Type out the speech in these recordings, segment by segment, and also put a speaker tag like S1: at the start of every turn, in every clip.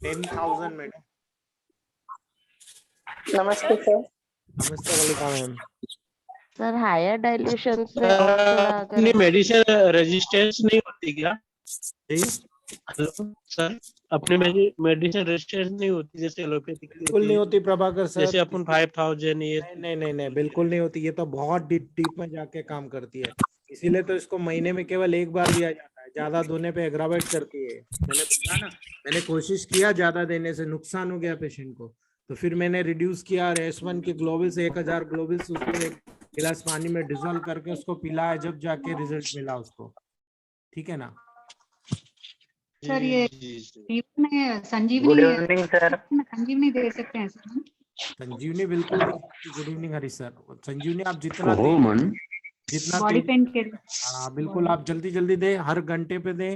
S1: 10,000 madam.
S2: नमस्ते sir.
S1: नमस्ते मल्लिका ma'am.
S3: Sir higher dilution से और थोड़ा
S4: अपनी
S3: अगर
S4: मेडिसिन रेजिस्टेंस नहीं होती क्या?
S1: जी
S4: हेलो सर, अपनी मेडिसिन रेजिस्टेंस नहीं होती जैसे एलोपैथी की
S1: बिल्कुल
S4: होती
S1: नहीं
S4: है,
S1: होती प्रभाकर सर।
S4: जैसे अपन 5000 ये
S1: नहीं, बिल्कुल नहीं होती। ये तो बहुत डीप डीप में जाके काम करती है, इसीलिए तो इसको महीने में केवल एक बार दिया जाता है। ज्यादा दोने पे एग्रावेट करती है। मैंने बोला ना, मैंने कोशिश किया ज्यादा देने से, नुकसान हो गया पेशेंट को, तो फिर मैंने रिड्यूस किया। S1 के ग्लोबल्स 1000 ग्लोबल्स उसको एक गिलास पानी में डिजोल्व करके उसको पिलाया, जब जाके रिजल्ट मिला उसको। ठीक है ना
S5: सर? ये में संजीवनी,
S2: गुड इवनिंग सर।
S5: संजीवनी दे सकते हैं सर?
S1: संजीवनी बिल्कुल नहीं। Good evening Harish sir. संजीवनी आप जितना तेज, जितना
S5: बॉडी
S1: तेज,
S5: पेन के
S1: हाँ बिल्कुल आप जल्दी जल्दी दे, हर घंटे पे दे।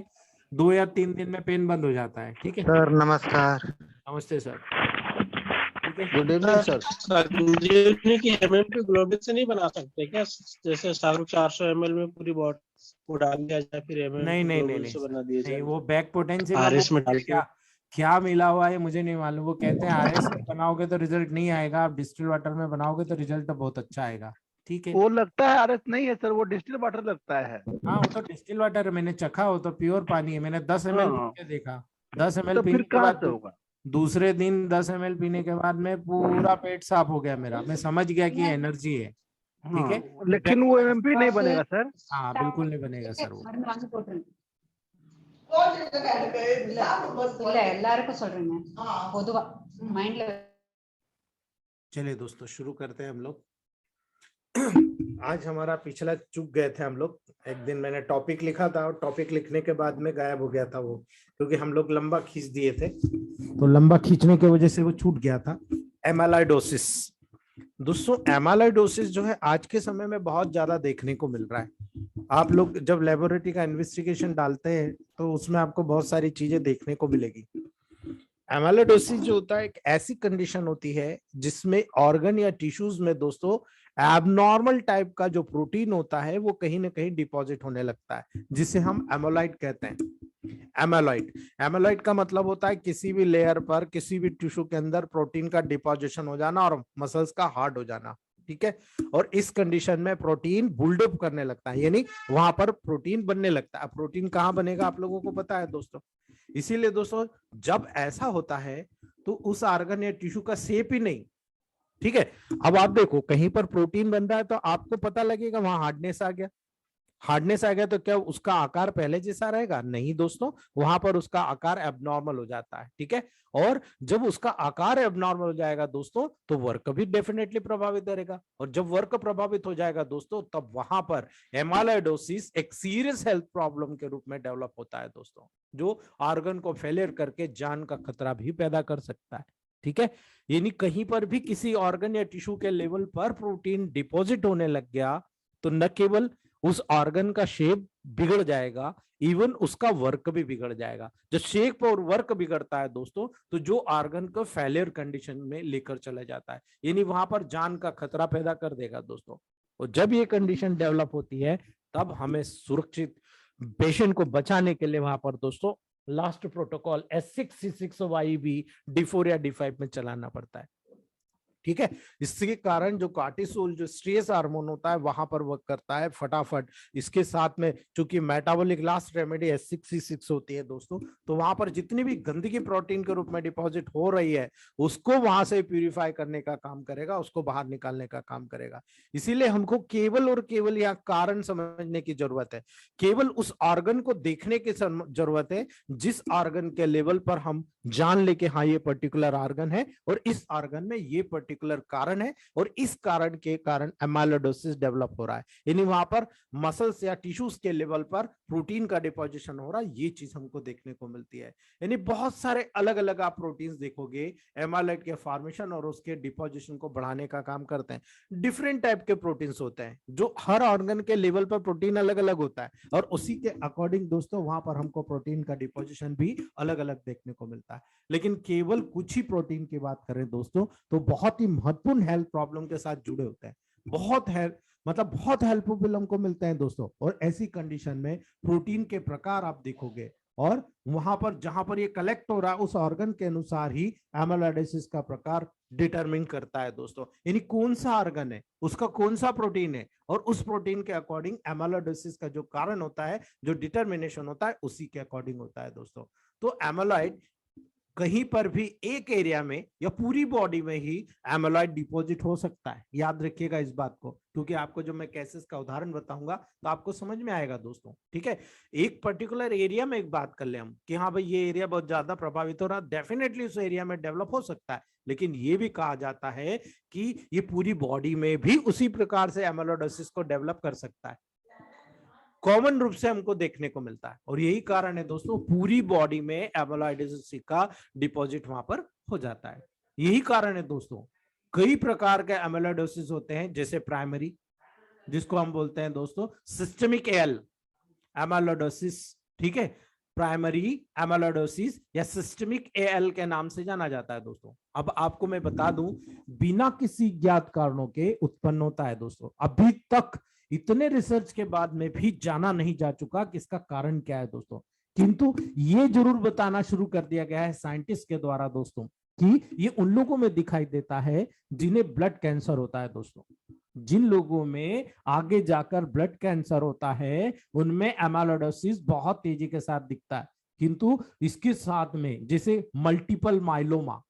S1: 2 या 3 दिन में पेन बंद हो जाता है। ठीक है
S6: सर नमस्कार।
S1: नमस्ते सर। ठीक है
S6: गुड इवनिंग सर।
S4: संजीवनी की एमएल पे ग्लोबल से नहीं बना सकते क्या? जैसे 400 ml में पूरी बॉट को डाल दिया जाए, फिर एमएल
S1: नहीं नहीं नहीं
S4: ग्लोबल से बना दिया
S1: नहीं,
S4: जाए,
S1: वो बैक पोटेंशियल
S4: आरएस में डाल के।
S1: क्या क्या मिला हुआ है मुझे नहीं मालूम। वो कहते हैं RS में बनाओगे तो रिजल्ट नहीं आएगा, आप डिस्टिल वाटर में बनाओगे तो रिजल्ट बहुत अच्छा आएगा। ठीक है
S6: वो लगता है आरएस नहीं है सर, वो डिस्टिल वाटर लगता है।
S1: हाँ, वो तो डिस्टिल वाटर है, मैंने चखा, वो तो प्योर पानी है। मैंने 10 ml
S6: हाँ।
S1: पी के देखा। 10 ml
S6: तो
S1: पीने
S6: फिर
S1: के
S6: कहाँ
S1: बाद
S6: से होगा?
S1: दूसरे दिन 10 ml पीने के बाद में पूरा पेट साफ हो गया मेरा। मैं समझ गया कि एनर्जी है। ठीक है
S6: हाँ, लेकिन वो एमएमपी नहीं बनेगा सर।
S1: हाँ बिल्कुल नहीं बनेगा सर वो।
S5: எல்லாருக்கும் சொல்றேன் நான் பொதுவா மைண்ட்ல।
S1: चलिए दोस्तों शुरू करते हैं हम लोग। आज हमारा पिछला चूक गए थे हम लोग। एक दिन मैंने टॉपिक लिखा था और टॉपिक लिखने के बाद में गायब हो गया था वो, क्योंकि हम लोग लंबा खींच दिए थे, तो लंबा खींचने की वजह से वो छूट गया था। एमालाइडोसिस। दोस्तों एमालाइडोसिस जो है आज के समय में बहुत ज्यादा देखने को मिल रहा है। आप लोग जब लेबोरेटरी का इन्वेस्टिगेशन डालते हैं तो उसमें आपको बहुत सारी चीजें देखने को मिलेगी। एमाइलोइडोसिस जो होता है एक ऐसी कंडीशन होती है जिसमें ऑर्गन या टिश्यूज में दोस्तों एबनॉर्मल टाइप का जो प्रोटीन होता है वो कहीं ना कहीं डिपॉजिट होने लगता है, जिसे हम एमोलाइड कहते हैं। एमोलाइड, एमोलाइड का मतलब होता है किसी भी लेयर पर, किसी भी टिश्यू के अंदर प्रोटीन का डिपॉजिशन हो जाना और मसल्स का हार्ड हो जाना। ठीक है, और इस कंडीशन में प्रोटीन बुल्डअप करने लगता है, यानी वहां पर प्रोटीन बनने लगता है। प्रोटीन कहाँ बनेगा आप लोगों को पता है दोस्तों। इसीलिए दोस्तों जब ऐसा होता है तो उस ऑर्गन या टिश्यू का शेप ही नहीं। ठीक है, अब आप देखो कहीं पर प्रोटीन बन रहा है तो आपको पता लगेगा वहां हार्डनेस आ गया। हार्डनेस आ गया तो क्या उसका आकार पहले जैसा रहेगा? नहीं दोस्तों, वहां पर उसका आकार एबनॉर्मल हो जाता है। ठीक है, और जब उसका आकार एबनॉर्मल हो जाएगा दोस्तों तो वर्क भी डेफिनेटली प्रभावित करेगा, और जब वर्क प्रभावित हो जाएगा दोस्तों तब वहां पर एमाइलोइडोसिस एक सीरियस हेल्थ प्रॉब्लम के रूप में डेवलप होता है दोस्तों, जो ऑर्गन को फेलियर करके जान का खतरा भी पैदा कर सकता है। ठीक है, यानी कहीं पर भी किसी ऑर्गन या टिश्यू के लेवल पर प्रोटीन डिपॉजिट होने लग गया तो न केवल उस ऑर्गन का शेप बिगड़ जाएगा, इवन उसका वर्क भी बिगड़ जाएगा। जब शेप और वर्क बिगड़ता है दोस्तों तो जो ऑर्गन को फेलियर कंडीशन में लेकर चला जाता है, यानी वहां पर जान का खतरा पैदा कर देगा दोस्तों। और जब ये कंडीशन डेवलप होती है तब हमें सुरक्षित पेशेंट को बचाने के लिए वहां पर दोस्तों लास्ट प्रोटोकॉल S6C6YB D4 या D5 में चलाना पड़ता है। ठीक है, इसके कारण जो कार्टिसोल जो स्ट्रेस हार्मोन होता है वहां पर वर्क करता है फटाफट। इसके साथ में चूंकि मेटाबॉलिक लास्ट रेमेडी S6C6 होती है दोस्तों, तो वहां पर जितनी भी गंदगी प्रोटीन के रूप में डिपॉजिट हो रही है उसको वहां से प्यूरिफाई करने का काम करेगा, उसको बाहर निकालने का काम करेगा। इसीलिए हमको केवल और केवल यहाँ कारण समझने की जरूरत है, केवल उस ऑर्गन को देखने की जरूरत है जिस ऑर्गन के लेवल पर हम जान ले कि हाँ ये पर्टिकुलर ऑर्गन है और इस ऑर्गन में ये पर्टिकुलर कारण है और इस कारण के कारण एमाइलोइडोसिस डेवलप हो रहा है, यानी वहां पर मसल्स या टिश्यूज के लेवल पर प्रोटीन का डिपोजिशन हो रहा है। ये चीज हमको देखने को मिलती है, यानी बहुत सारे अलग अलग आप प्रोटीन्स देखोगे एमाइलोइड के फॉर्मेशन और उसके डिपोजिशन को बढ़ाने का काम करते हैं। डिफरेंट टाइप के प्रोटीन्स होते हैं जो हर ऑर्गन के लेवल पर प्रोटीन अलग अलग होता है और उसी के अकॉर्डिंग दोस्तों वहां पर हमको प्रोटीन का डिपोजिशन भी अलग अलग देखने को मिलता है। लेकिन केवल कुछ ही प्रोटीन की बात करें दोस्तों तो बहुत ही महत्वपूर्ण हेल्थ प्रॉब्लम के साथ जुड़े होते हैं, बहुत बहुत हेल्पफुल हमको मिलते हैं दोस्तों। और ऐसी कंडीशन में प्रोटीन के प्रकार आप देखोगे और वहां पर जहां पर ये कलेक्ट हो रहा है उस ऑर्गन के अनुसार ही एमाइलोइडोसिस का प्रकार डिटरमिन करता है दोस्तों। यानी कौन सा ऑर्गन है, उसका कौन सा प्रोटीन है, और उस प्रोटीन के अकॉर्डिंग एमाइलोइडोसिस का जो कारण होता है, जो डिटरमिनेशन होता है, उसी के अकॉर्डिंग होता है दोस्तों। तो एमाइलॉइड कहीं पर भी एक एरिया में या पूरी बॉडी में ही एमाइलॉइड डिपॉजिट हो सकता है। याद रखिएगा इस बात को, क्योंकि आपको जब मैं केसेस का उदाहरण बताऊंगा तो आपको समझ में आएगा दोस्तों। ठीक है, एक पर्टिकुलर एरिया में एक बात कर ले हम कि हाँ भाई ये एरिया बहुत ज्यादा प्रभावित हो रहा है, डेफिनेटली उस एरिया में डेवलप हो सकता है, लेकिन ये भी कहा जाता है कि ये पूरी बॉडी में भी उसी प्रकार से एमाइलोइडोसिस को डेवलप कर सकता है। कॉमन रूप से हमको देखने को मिलता है, और यही कारण है दोस्तों पूरी बॉडी में एमाइलोइडोसिस का डिपॉजिट वहां पर हो जाता है। यही कारण है दोस्तों, कई प्रकार के एमाइलोइडोसिस होते हैं, जैसे प्राइमरी, जिसको हम बोलते हैं दोस्तों सिस्टमिक एल एमाइलोइडोसिस। ठीक है, प्राइमरी एमाइलोइडोसिस या सिस्टमिक एएल के नाम से जाना जाता है दोस्तों। अब आपको मैं बता दूं, बिना किसी ज्ञात कारणों के उत्पन्न होता है दोस्तों। अभी तक इतने रिसर्च के बाद में भी जाना नहीं जा चुका कि इसका कारण क्या है दोस्तों, किंतु ये जरूर बताना शुरू कर दिया गया है साइंटिस्ट के द्वारा दोस्तों कि ये उन लोगों में दिखाई देता है जिन्हें ब्लड कैंसर होता है दोस्तों। जिन लोगों में आगे जाकर ब्लड कैंसर होता है उनमें एमाइलोइडोसिस बहुत तेजी के साथ दिखता है, किंतु इसके साथ में जैसे मल्टीपल माइलोमा,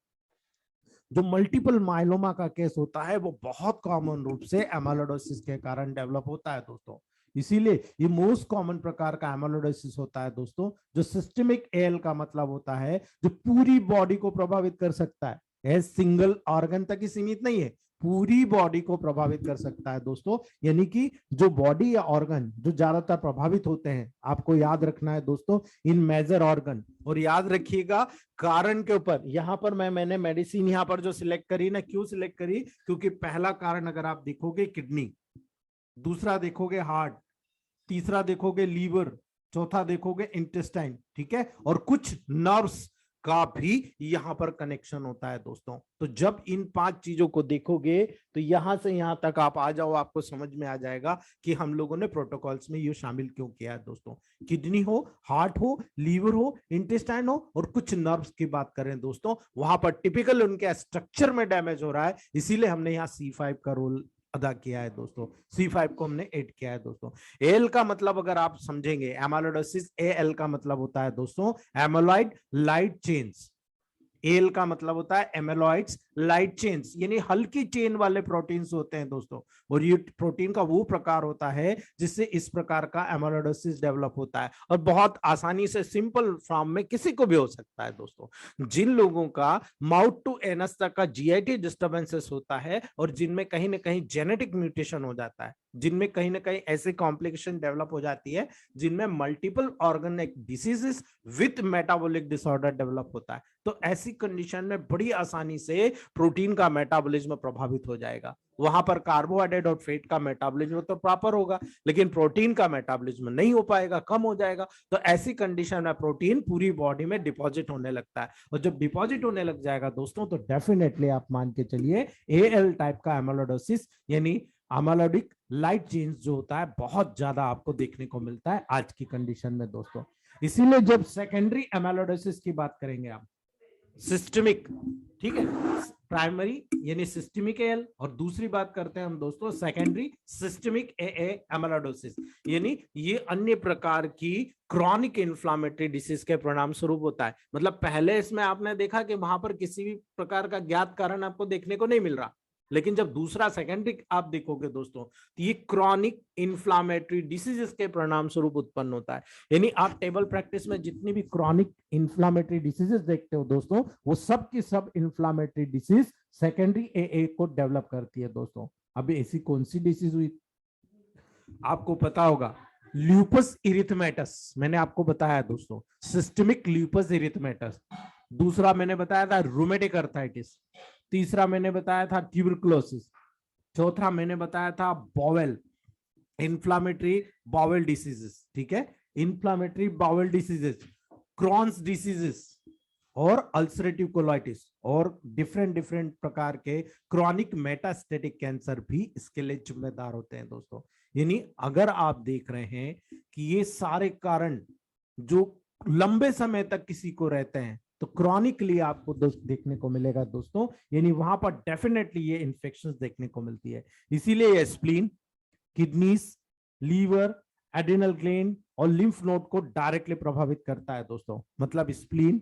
S1: जो मल्टीपल माइलोमा का केस होता है वो बहुत कॉमन रूप से एमाइलोइडोसिस के कारण डेवलप होता है दोस्तों। इसीलिए ये मोस्ट कॉमन प्रकार का एमाइलोइडोसिस होता है दोस्तों, जो सिस्टमिक एल का मतलब होता है जो पूरी बॉडी को प्रभावित कर सकता है। यह सिंगल ऑर्गन तक ही सीमित नहीं है, पूरी बॉडी को प्रभावित कर सकता है दोस्तों। यानी कि जो बॉडी या ऑर्गन जो ज्यादातर प्रभावित होते हैं, आपको याद रखना है दोस्तों इन मेजर ऑर्गन, और याद रखिएगा कारण के ऊपर। यहां पर मैंने मेडिसिन यहां पर जो सिलेक्ट करी ना, क्यों सिलेक्ट करी, क्योंकि पहला कारण अगर आप देखोगे किडनी, दूसरा देखोगे हार्ट, तीसरा देखोगे लीवर, चौथा देखोगे इंटेस्टाइन। ठीक है, और कुछ नर्व्स का भी यहां पर कनेक्शन होता है दोस्तों। तो जब इन 5 चीजों को देखोगे तो यहां से यहां तक आप आ जाओ, आपको समझ में आ जाएगा कि हम लोगों ने प्रोटोकॉल्स में ये शामिल क्यों किया है दोस्तों। किडनी हो, हार्ट हो, लीवर हो, इंटेस्टाइन हो, और कुछ नर्व्स की बात करें दोस्तों, वहां पर टिपिकल उनके स्ट्रक्चर में डैमेज हो रहा है, इसीलिए हमने यहाँ C5 का रोल अदा किया है दोस्तों। C5 को हमने ऐड किया है दोस्तों। एल का मतलब अगर आप समझेंगे, एमाइलोइडोसिस एल का मतलब होता है दोस्तों एमाइलॉइड लाइट चेन्स। एल का मतलब होता है एमाइलॉइड्स लाइट चेन्स, यानी हल्की चेन वाले प्रोटीन्स होते हैं दोस्तों। और ये प्रोटीन का वो प्रकार होता है जिससे इस प्रकार का एमाइलोइडोसिस डेवलप होता है, और बहुत आसानी से सिंपल फॉर्म में किसी को भी हो सकता है दोस्तों। जिन लोगों का माउथ टू एनस तक का GIT डिस्टर्बेंसेस होता है, और जिनमें कहीं ना कहीं जेनेटिक म्यूटेशन हो जाता है, जिनमें कहीं ना कहीं ऐसी कॉम्प्लिकेशन डेवलप हो जाती है, जिनमें multiple organic diseases with metabolic disorder develop होता है, तो ऐसी कंडीशन में बड़ी आसानी से प्रोटीन का मेटाबॉलिज्म प्रभावित हो जाएगा। वहां पर कार्बोहाइड्रेट और फैट का मेटाबॉलिज्म तो प्रॉपर होगा, लेकिन प्रोटीन का मेटाबॉलिज्म नहीं हो पाएगा, कम हो जाएगा। तो ऐसी कंडीशन में प्रोटीन पूरी बॉडी में डिपॉजिट होने लगता है, और जब डिपॉजिट होने लग जाएगा दोस्तों तो डेफिनेटली आप मान के चलिए AL टाइप का एमाइलोइडोसिस यानी एमाइलोइडिक लाइट चेन्स जो होता है बहुत ज्यादा आपको देखने को मिलता है आज की कंडीशन में दोस्तों। इसीलिए जब सेकेंडरी एमाइलोइडोसिस की बात करेंगे आप, सिस्टमिक, ठीक है, प्राइमरी यानी सिस्टमिक एल, और दूसरी बात करते हैं हम दोस्तों सेकेंडरी सिस्टमिक AA एमाइलोइडोसिस, यानी ये अन्य प्रकार की क्रॉनिक इन्फ्लामेटरी डिसीज के परिणाम स्वरूप होता है। मतलब पहले इसमें आपने देखा कि वहां पर किसी भी प्रकार का ज्ञात कारण आपको देखने को नहीं मिल रहा, लेकिन जब दूसरा सेकेंडरी आप देखोगे दोस्तों तो ये क्रॉनिक इन्फ्लामेटरी डिसीजेस के परिणाम स्वरूप उत्पन्न होता है। यानी आप टेबल प्रैक्टिस में जितनी भी क्रॉनिक इन्फ्लामेटरी डिसीजेस देखते हो दोस्तों, वो सब की सब इन्फ्लामेटरी डिसीज सेकेंडरी AA को डेवलप करती है दोस्तों। अभी ऐसी कौन सी डिसीज हुई आपको पता होगा, ल्यूपस इरिथमेटस मैंने आपको बताया दोस्तों, सिस्टमिक ल्यूपस इरिथमेटस। दूसरा मैंने बताया था रूमेटिक अर्थराइटिस, तीसरा मैंने बताया था ट्यूबरकुलोसिस, चौथा मैंने बताया था बॉवेल इन्फ्लामेटरी बाउल डिसीजेस। ठीक है, inflammatory bowel diseases, Crohn's diseases और अल्सरेटिव कोलाइटिस, और डिफरेंट प्रकार के क्रॉनिक मेटास्टेटिक कैंसर भी इसके लिए जिम्मेदार होते हैं दोस्तों। यानी अगर आप देख रहे हैं कि ये सारे कारण जो लंबे समय तक किसी को रहते हैं तो क्रॉनिकली आपको देखने को मिलेगा दोस्तों, यानी वहां पर डेफिनेटली ये इन्फेक्शंस देखने को मिलती है। इसीलिए ये spleen, kidneys, liver, adrenal gland और लिम्फ नोड को डायरेक्टली प्रभावित करता है दोस्तों। मतलब spleen,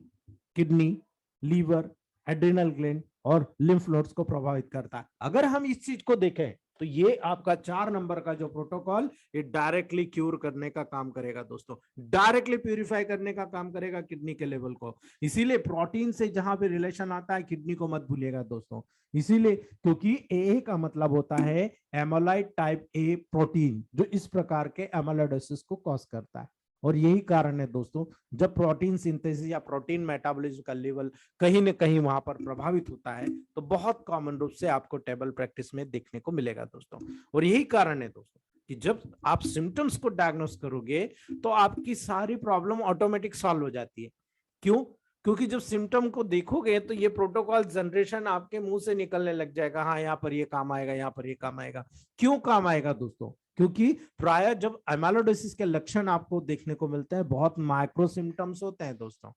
S1: kidney, liver, adrenal gland और लिम्फ नोड्स को प्रभावित करता है। अगर हम इस चीज को देखें तो ये आपका 4 नंबर का जो प्रोटोकॉल, ये डायरेक्टली क्यूर करने का काम करेगा दोस्तों, डायरेक्टली प्यूरिफाई करने का काम करेगा किडनी के लेवल को। इसीलिए प्रोटीन से जहां पे रिलेशन आता है, किडनी को मत भूलिएगा दोस्तों। इसीलिए क्योंकि ए का मतलब होता है एमोलाइड टाइप ए प्रोटीन, जो इस प्रकार के एमोलाइडोसिस को कॉज करता है। और यही कारण है दोस्तों, जब प्रोटीन सिंथेसिस या प्रोटीन मेटाबॉलिज्म का लेवल कहीं न कहीं वहां पर प्रभावित होता है तो बहुत कॉमन रूप से आपको टेबल प्रैक्टिस में देखने को मिलेगा दोस्तों। और यही कारण है दोस्तों कि जब आप सिम्टम्स को डायग्नोस करोगे तो आपकी सारी प्रॉब्लम ऑटोमेटिक सॉल्व हो जाती है। क्यों? क्योंकि जब सिम्टम को देखोगे तो ये प्रोटोकॉल जनरेशन आपके मुंह से निकलने लग जाएगा, हाँ यहाँ पर ये काम आएगा, यहाँ पर ये काम आएगा। क्यों काम आएगा दोस्तों? क्योंकि प्राय जब एमाइलोइडोसिस के लक्षण आपको देखने को मिलते हैं, बहुत माइक्रो सिम्टम्स होते हैं दोस्तों,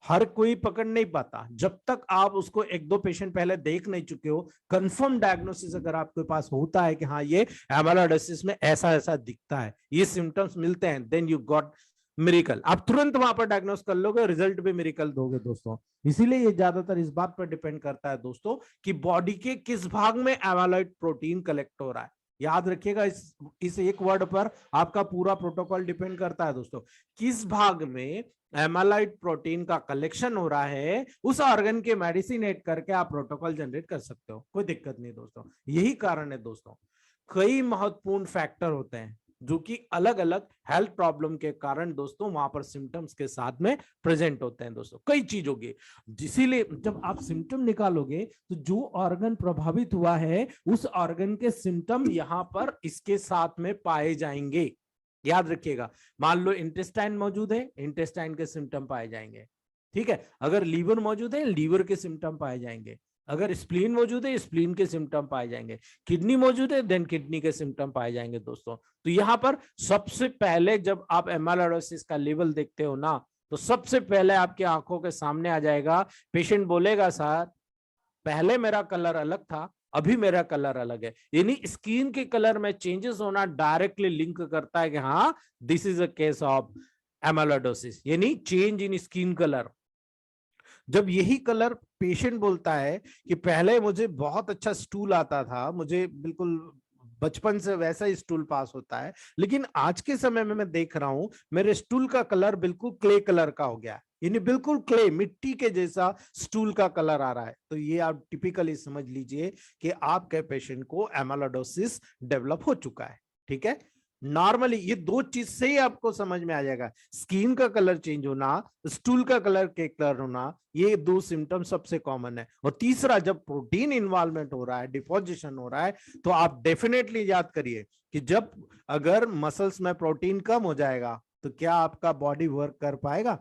S1: हर कोई पकड़ नहीं पाता। जब तक आप उसको 1-2 पेशेंट पहले देख नहीं चुके हो, कंफर्म डायग्नोसिस अगर आपके पास होता है कि हाँ ये एमाइलोइडोसिस में ऐसा ऐसा दिखता है, ये सिम्टम्स मिलते हैं, देन यू गॉट मिरेकल। आप तुरंत वहां पर डायग्नोस कर लोगे, रिजल्ट भी मिरेकल दोगे दोस्तों। इसीलिए ये ज्यादातर इस बात पर डिपेंड करता है दोस्तों कि बॉडी के किस भाग में एमाइलॉइड प्रोटीन कलेक्ट हो रहा है। याद रखिएगा, इस एक वर्ड पर आपका पूरा प्रोटोकॉल डिपेंड करता है दोस्तों। किस भाग में एमाइलॉइड प्रोटीन का कलेक्शन हो रहा है, उस ऑर्गन के मेडिसिन एड करके आप प्रोटोकॉल जनरेट कर सकते हो, कोई दिक्कत नहीं दोस्तों। यही कारण है दोस्तों, कई महत्वपूर्ण फैक्टर होते हैं जो कि अलग अलग हेल्थ प्रॉब्लम के कारण दोस्तों वहां पर सिम्टम्स के साथ में प्रेजेंट होते हैं दोस्तों, कई चीजों के। इसीलिए जब आप सिम्टम निकालोगे तो जो ऑर्गन प्रभावित हुआ है उस ऑर्गन के सिम्टम यहां पर इसके साथ में पाए जाएंगे। याद रखिएगा, मान लो इंटेस्टाइन मौजूद है, इंटेस्टाइन के सिम्टम पाए जाएंगे, ठीक है। अगर लीवर मौजूद है, लीवर के सिम्टम पाए जाएंगे। अगर स्प्लीन मौजूद है, स्प्लीन के सिम्टम पाए जाएंगे। किडनी मौजूद है, देन किडनी के सिम्टम पाए जाएंगे दोस्तों। तो यहाँ पर सबसे पहले जब आप एमाइलोइडोसिस का लेवल देखते हो ना, तो सबसे पहले आपकी आंखों के सामने आ जाएगा, पेशेंट बोलेगा सर पहले मेरा कलर अलग था, अभी मेरा कलर अलग है। यानी स्किन के कलर में चेंजेस होना डायरेक्टली लिंक करता है कि हाँ this is a case of amyloidosis, यानी चेंज इन स्किन कलर। जब यही कलर पेशेंट बोलता है कि पहले मुझे बहुत अच्छा स्टूल आता था, मुझे बिल्कुल बचपन से वैसा ही स्टूल पास होता है, लेकिन आज के समय में मैं देख रहा हूं मेरे स्टूल का कलर बिल्कुल क्ले कलर का हो गया, यानी बिल्कुल क्ले, मिट्टी के जैसा स्टूल का कलर आ रहा है। तो ये आप टिपिकली समझ लीजिए कि आपके पेशेंट को एमाइलोइडोसिस डेवलप हो चुका है, ठीक है। नॉर्मली ये दो चीज से ही आपको समझ में आ जाएगा, स्किन का कलर चेंज होना, स्टूल का कलर के कलर होना, ये दो सिम्टम सबसे कॉमन है। और तीसरा, जब प्रोटीन इन्वॉल्वमेंट हो रहा है, डिपोजिशन हो रहा है, तो आप डेफिनेटली याद करिए कि जब अगर मसल्स में प्रोटीन कम हो जाएगा तो क्या आपका बॉडी वर्क कर पाएगा,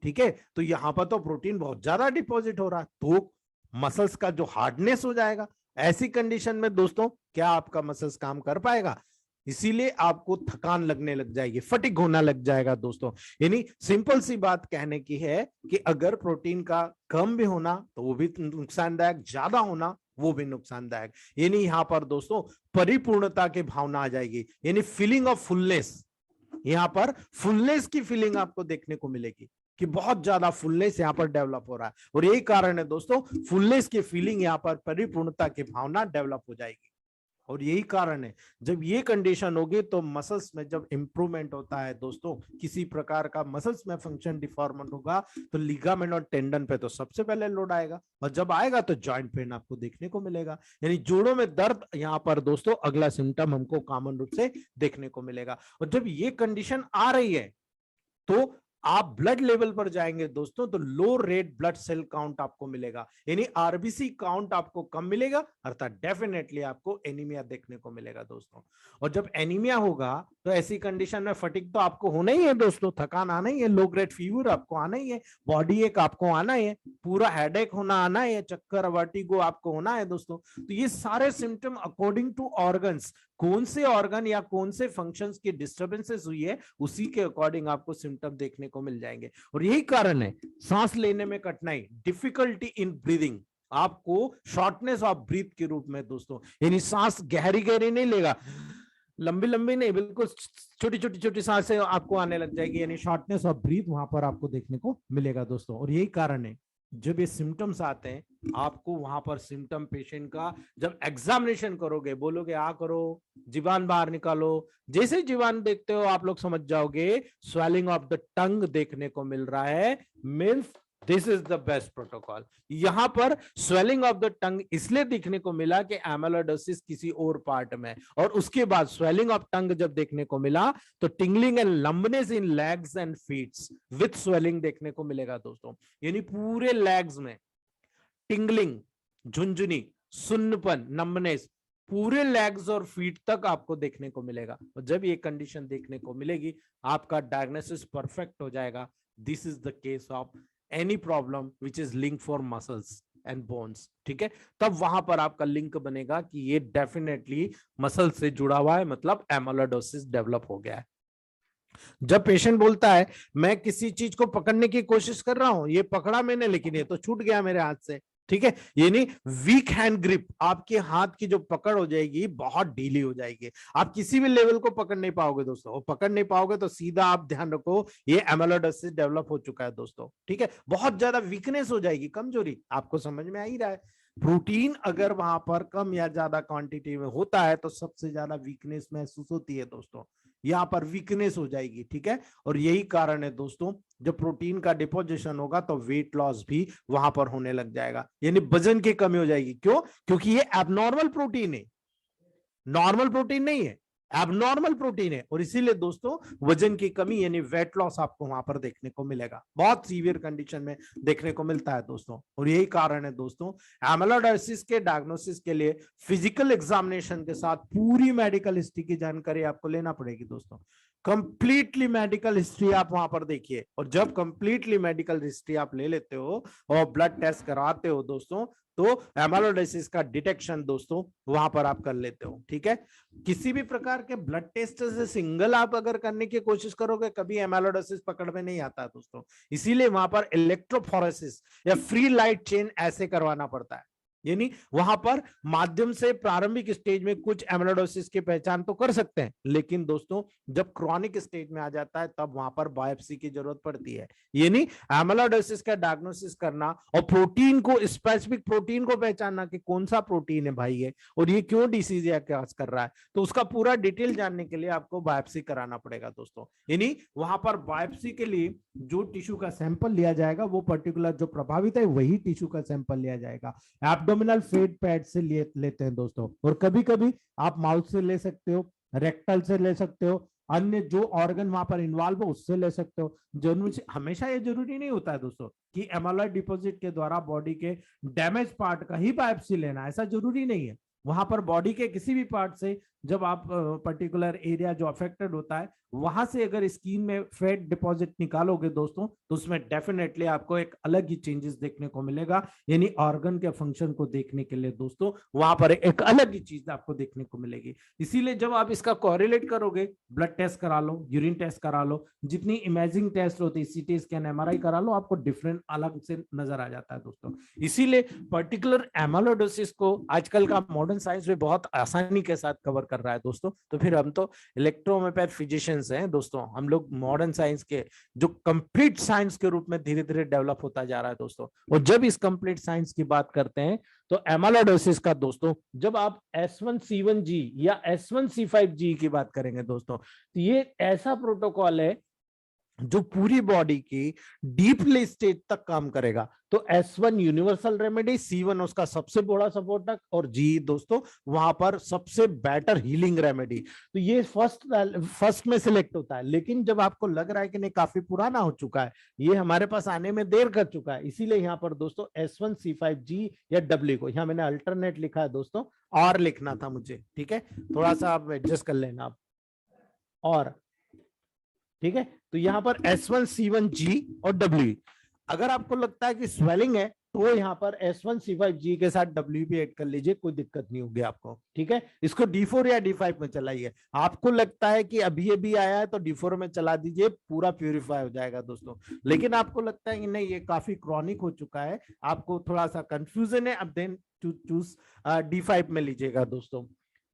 S1: ठीक है। तो यहां पर तो प्रोटीन बहुत ज्यादा डिपॉजिट हो रहा है, तो मसल्स का जो हार्डनेस हो जाएगा, ऐसी कंडीशन में दोस्तों क्या आपका मसल्स काम कर पाएगा? इसीलिए आपको थकान लगने लग जाएगी, फटिग होना लग जाएगा दोस्तों। यानी सिंपल सी बात कहने की है कि अगर प्रोटीन का कम भी होना तो वो भी नुकसानदायक, ज्यादा होना वो भी नुकसानदायक। यानी यहाँ पर दोस्तों परिपूर्णता की भावना आ जाएगी, यानी फीलिंग ऑफ फुलनेस, यहाँ पर फुलनेस की फीलिंग आपको देखने को मिलेगी कि बहुत ज्यादा फुलनेस यहाँ पर डेवलप हो रहा है। और यही कारण है दोस्तों, फुलनेस की फीलिंग यहाँ पर परिपूर्णता की भावना डेवलप हो जाएगी। और यही कारण है, जब ये कंडीशन होगी तो मसल्स में जब इंप्रूवमेंट होता है दोस्तों, किसी प्रकार का मसल्स में फंक्शन डिफॉर्मेंट होगा तो लिगामेंट और टेंडन पे तो सबसे पहले लोड आएगा, और जब आएगा तो जॉइंट पेन आपको देखने को मिलेगा, यानी जोड़ों में दर्द। यहाँ पर दोस्तों अगला सिम्टम हमको कॉमन रूप से देखने को मिलेगा। और जब ये कंडीशन आ रही है तो आप ब्लड लेवल पर जाएंगे दोस्तों, तो लो रेड ब्लड सेल काउंट आपको मिलेगा, यानी आरबीसी काउंट आपको कम मिलेगा, अर्थात डेफिनेटली आपको एनीमिया देखने को मिलेगा दोस्तों। और जब एनीमिया होगा तो ऐसी कंडीशन में फटिग तो आपको होना ही है दोस्तों, थकान आना ही है, लो ग्रेड फीवर आपको आना ही है, बॉडी एक आपको आना है, पूरा हेडेक होना आना है, चक्कर वर्टिगो आपको होना है दोस्तों। तो ये सारे सिम्टम अकॉर्डिंग टू ऑर्गन्स, कौन से ऑर्गन या कौन से फंक्शंस की डिस्टर्बेंसेस हुई है उसी के अकॉर्डिंग आपको सिम्टम देखने देखने को मिल जाएंगे। और यही कारण है सांस लेने में कठिनाई, डिफिकल्टी इन ब्रीदिंग, आपको शॉर्टनेस ऑफ ब्रीथ के रूप में दोस्तों, यानी सांस गहरी गहरी नहीं लेगा, लंबी लंबी नहीं, बिल्कुल छोटी छोटी छोटी सांसें आपको आने लग जाएगी, यानी शॉर्टनेस ऑफ ब्रीथ वहां पर आपको देखने को मिलेगा दोस्तों। और यही कारण है जब ये सिम्टम्स आते हैं, आपको वहां पर सिम्टम पेशेंट का जब एग्जामिनेशन करोगे, बोलोगे आ करो, जीवान बाहर निकालो, जैसे जीवान देखते हो आप लोग समझ जाओगे स्वेलिंग ऑफ द टंग देखने को मिल रहा है, means this is the best protocol. यहां पर स्वेलिंग ऑफ द टंग इसलिए देखने को मिला कि एमाइलोइडोसिस किसी और पार्ट में, और उसके बाद स्वेलिंग ऑफ टंग जब देखने को मिला तो tingling and numbness in legs and feets with swelling देखने को मिलेगा दोस्तों, यानी पूरे लेग्स में टिंगलिंग, झुंझुनी, सुन्नपन, नंबनेस पूरे लेग्स और फीट तक आपको देखने को मिलेगा। और जब ये कंडीशन देखने को मिलेगी आपका डायग्नोसिस परफेक्ट हो जाएगा। This is the case of any problem which is link for muscles and bones, ठीक है, तब वहां पर आपका लिंक बनेगा कि ये डेफिनेटली मसल से जुड़ा हुआ है, मतलब एमाइलोइडोसिस डेवलप हो गया है। जब पेशेंट बोलता है मैं किसी चीज को पकड़ने की कोशिश कर रहा हूं, ये पकड़ा मैंने लेकिन ये तो छूट गया मेरे हाथ से, ठीक है, यानी वीक हैंड ग्रिप, आपके हाथ की जो पकड़ हो जाएगी बहुत ढीली हो जाएगी, आप किसी भी लेवल को पकड़ नहीं पाओगे दोस्तों, और पकड़ नहीं पाओगे तो सीधा आप ध्यान रखो ये एमाइलोइडोसिस डेवलप हो चुका है दोस्तों, ठीक है, बहुत ज्यादा वीकनेस हो जाएगी, कमजोरी, आपको समझ में आ ही रहा है। प्रोटीन अगर वहां पर कम या ज्यादा क्वांटिटी में होता है तो सबसे ज्यादा वीकनेस महसूस होती है दोस्तों, यहाँ पर वीकनेस हो जाएगी, ठीक है, और यही कारण है दोस्तों जब प्रोटीन का डिपोजिशन होगा तो वेट लॉस भी वहां पर होने लग जाएगा, यानी वजन की कमी हो जाएगी। क्यों? क्योंकि ये एबनॉर्मल प्रोटीन है, नॉर्मल प्रोटीन नहीं है, एबनॉर्मल प्रोटीन है, और इसीलिए दोस्तों वजन की कमी यानी वेट लॉस आपको वहां पर देखने को मिलेगा, बहुत सीवियर कंडीशन में देखने को मिलता है दोस्तों। और यही कारण है दोस्तों एमाइलोइडोसिस के डायग्नोसिस के लिए फिजिकल एग्जामिनेशन के साथ पूरी मेडिकल हिस्ट्री की जानकारी आपको लेना पड़ेगी दोस्तों। कंप्लीटली मेडिकल हिस्ट्री आप वहां पर देखिए, और जब कंप्लीटली मेडिकल हिस्ट्री आप ले लेते हो और ब्लड टेस्ट कराते हो दोस्तों, तो एमाइलोइडोसिस का डिटेक्शन दोस्तों वहां पर आप कर लेते हो, ठीक है। किसी भी प्रकार के ब्लड टेस्ट से सिंगल आप अगर करने की कोशिश करोगे कभी एमाइलोइडोसिस पकड़ में नहीं आता दोस्तों, इसीलिए वहां पर इलेक्ट्रोफोरेसिस या फ्री लाइट चेन ऐसे करवाना पड़ता है, यानी वहां पर माध्यम से प्रारंभिक स्टेज में कुछ एमाइलोइडोसिस की पहचान तो कर सकते हैं, लेकिन दोस्तों जब क्रॉनिक स्टेज में आ जाता है तब वहां पर बायोप्सी की जरूरत पड़ती है, यानी एमाइलोइडोसिस का डायग्नोसिस करना और प्रोटीन को, स्पेसिफिक प्रोटीन को पहचानना कि कौन सा प्रोटीन है भाई ये, और ये क्यों डिसीज या काज कर रहा है, तो उसका पूरा डिटेल जानने के लिए आपको बायोप्सी कराना पड़ेगा दोस्तों। यानी वहां पर बायोप्सी के लिए जो टिश्यू का सैंपल लिया जाएगा वो पर्टिकुलर जो प्रभावित है वही टिश्यू का सैंपल लिया जाएगा। एब्डोमिनल फेट पैड से लेते हैं दोस्तों, और कभी कभी आप माउथ से ले सकते हो, रेक्टल से ले सकते हो, अन्य जो ऑर्गन वहां पर इन्वॉल्व हो उससे ले सकते हो। जरूर हमेशा ये जरूरी नहीं होता है दोस्तों कि एमाइलॉइड डिपॉजिट के द्वारा बॉडी के डैमेज पार्ट का ही बायोप्सी लेना, ऐसा जरूरी नहीं है। वहां पर बॉडी के किसी भी पार्ट से जब आप पर्टिकुलर एरिया जो अफेक्टेड होता है वहां से अगर स्किन में फैट डिपॉजिट निकालोगे दोस्तों तो उसमें डेफिनेटली आपको एक अलग ही चेंजेस देखने को मिलेगा, यानी ऑर्गन के फंक्शन को देखने के लिए दोस्तों वहां पर एक अलग ही चीज आपको देखने को मिलेगी। इसीलिए जब आप इसका कोरिलेट करोगे, ब्लड टेस्ट करा लो, यूरिन टेस्ट करा लो, जितनी इमेजिंग टेस्ट होती है, सीटी स्कैन, एमआरआई करा लो, आपको डिफरेंट अलग से नजर आ जाता है दोस्तों। इसीलिए पर्टिकुलर एमाइलोइडोसिस को आजकल का मॉडर्न साइंस में बहुत आसानी के साथ कवर कर रहा है दोस्तों। तो फिर हम तो इलेक्ट्रोहोम्योपैथ फिजिशियंस हैं दोस्तों, हम लोग मॉडर्न साइंस के जो कंप्लीट साइंस के रूप में धीरे धीरे डेवलप होता जा रहा है दोस्तों। और जब इस कंप्लीट साइंस की बात करते हैं तो एमाइलोइडोसिस का दोस्तों जब आप S1C1G या S1C5G की बात करेंगे दोस्तों, तो ये ऐसा प्रोटोकॉल है जो पूरी बॉडी की डीपली स्टेज तक काम करेगा। तो S1 यूनिवर्सल रेमेडी, C1 उसका सबसे बड़ा सपोर्टक, और G दोस्तों वहां पर सबसे बेटर हीलिंग रेमेडी। तो ये फर्स्ट में सिलेक्ट होता है, लेकिन जब आपको लग रहा है कि नहीं काफी पुराना हो चुका है, ये हमारे पास आने में देर कर चुका है, इसीलिए यहाँ पर दोस्तों S1C5G या W को, यहाँ मैंने अल्टरनेट लिखा है दोस्तों, और लिखना था मुझे, ठीक है, थोड़ा सा आप एडजस्ट कर लेना आप, और ठीक है। तो यहां पर S1C1G और W, अगर आपको लगता है कि स्वेलिंग है तो यहाँ पर S1C5G के साथ WP ऐड कर लीजिए, कोई दिक्कत नहीं होगी आपको। ठीक है, इसको D4 या D5 में चलाइए। आपको लगता है कि अभी अभी आया है तो D4 में चला दीजिए, पूरा प्यूरिफाई हो जाएगा दोस्तों। लेकिन आपको लगता है कि नहीं ये काफी क्रॉनिक हो चुका है, आपको थोड़ा सा कंफ्यूजन है, अब देन चूज D5 में लीजिएगा दोस्तों।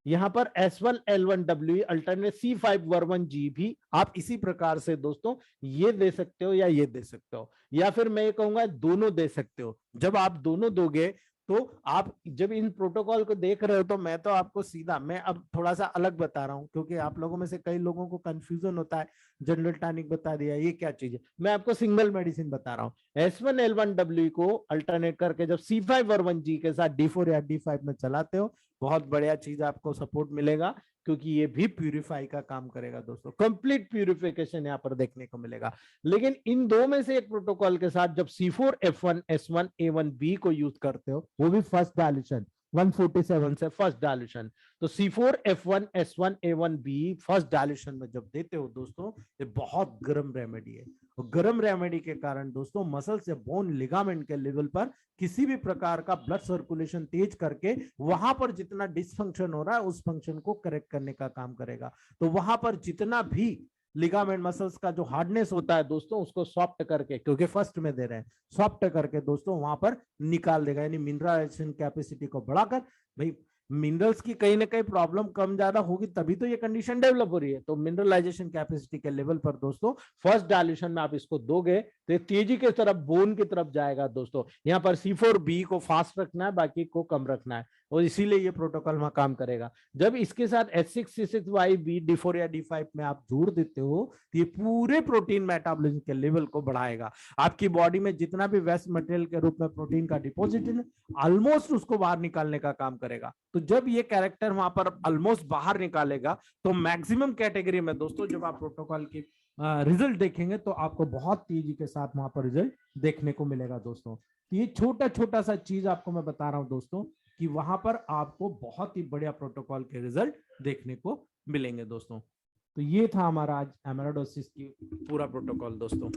S1: यहाँ पर S1L1W अल्टरनेट C5 भी आप इसी प्रकार से दोस्तों ये दे सकते हो या ये दे सकते हो, या फिर मैं ये कहूंगा दोनों दे सकते हो। जब आप दोनों दोगे तो आप जब इन प्रोटोकॉल को देख रहे हो तो मैं तो आपको सीधा, मैं अब थोड़ा सा अलग बता रहा हूं क्योंकि आप लोगों में से कई लोगों को कंफ्यूजन होता है, जनरल टॉनिक बता दिया, ये क्या चीज है, मैं आपको सिंगल मेडिसिन बता रहा हूं। S1L1W को अल्टरनेट करके जब C5 के साथ D4 या D5 में चलाते हो, बहुत बढ़िया चीज आपको सपोर्ट मिलेगा, क्योंकि ये भी प्यूरिफाई का काम करेगा दोस्तों। कंप्लीट प्यूरिफिकेशन यहाँ पर देखने को मिलेगा। लेकिन इन दो में से एक प्रोटोकॉल के साथ जब C4F1S1A1B को यूज करते हो, वो भी फर्स्ट डायल्यूशन 147 से फर्स्ट डायल्यूशन, तो C4F1S1A1B फर्स्ट डायल्यूशन में जब देते हो दोस्तों, ये बहुत गर्म रेमेडी है। और गर्म रेमेडी के कारण दोस्तों मसल से बोन लिगामेंट के लेवल पर किसी भी प्रकार का ब्लड सर्कुलेशन तेज करके वहां पर जितना डिसफंक्शन हो रहा है उस फंक्शन को करेक्ट करने का काम करेगा। तो वहां पर जितना भी लिगामेंट मसल्स का जो हार्डनेस होता है दोस्तों, उसको सॉफ्ट करके, क्योंकि फर्स्ट में दे रहे हैं, सॉफ्ट करके दोस्तों वहां पर निकाल देगा, यानी मिनरलाइजेशन कैपेसिटी को बढ़ाकर। भाई मिनरल्स की कहीं ना कहीं प्रॉब्लम कम ज्यादा होगी तभी तो ये कंडीशन डेवलप हो रही है। तो मिनरलाइजेशन कैपेसिटी के लेवल पर दोस्तों फर्स्ट डायल्यूशन में आप इसको दोगे तो ये तेजी के तरफ बोन की तरफ जाएगा दोस्तों। यहाँ पर C4B को फास्ट रखना है, बाकी को कम रखना है, और इसीलिए ये प्रोटोकॉल वहां काम करेगा। जब इसके साथ H6C6YB D4 या D5 में आप जोड़ देते हो तो ये पूरे प्रोटीन मेटाबॉलिज्म के लेवल को बढ़ाएगा। आपकी बॉडी में जितना भी वेस्ट मटेरियल के रूप में प्रोटीन का डिपॉजिट है, ऑलमोस्ट उसको बाहर निकालने का काम करेगा। तो जब ये कैरेक्टर वहां पर ऑलमोस्ट बाहर निकालेगा तो मैक्सिमम कैटेगरी में दोस्तों जब आप प्रोटोकॉल की रिजल्ट देखेंगे तो आपको बहुत तेजी के साथ वहां पर रिजल्ट देखने को मिलेगा दोस्तों। तो ये छोटा छोटा सा चीज आपको मैं बता रहा हूं दोस्तों कि वहां पर आपको बहुत ही बढ़िया प्रोटोकॉल के रिजल्ट देखने को मिलेंगे दोस्तों। तो ये था हमारा आज एमेराडोसिस की पूरा प्रोटोकॉल दोस्तों।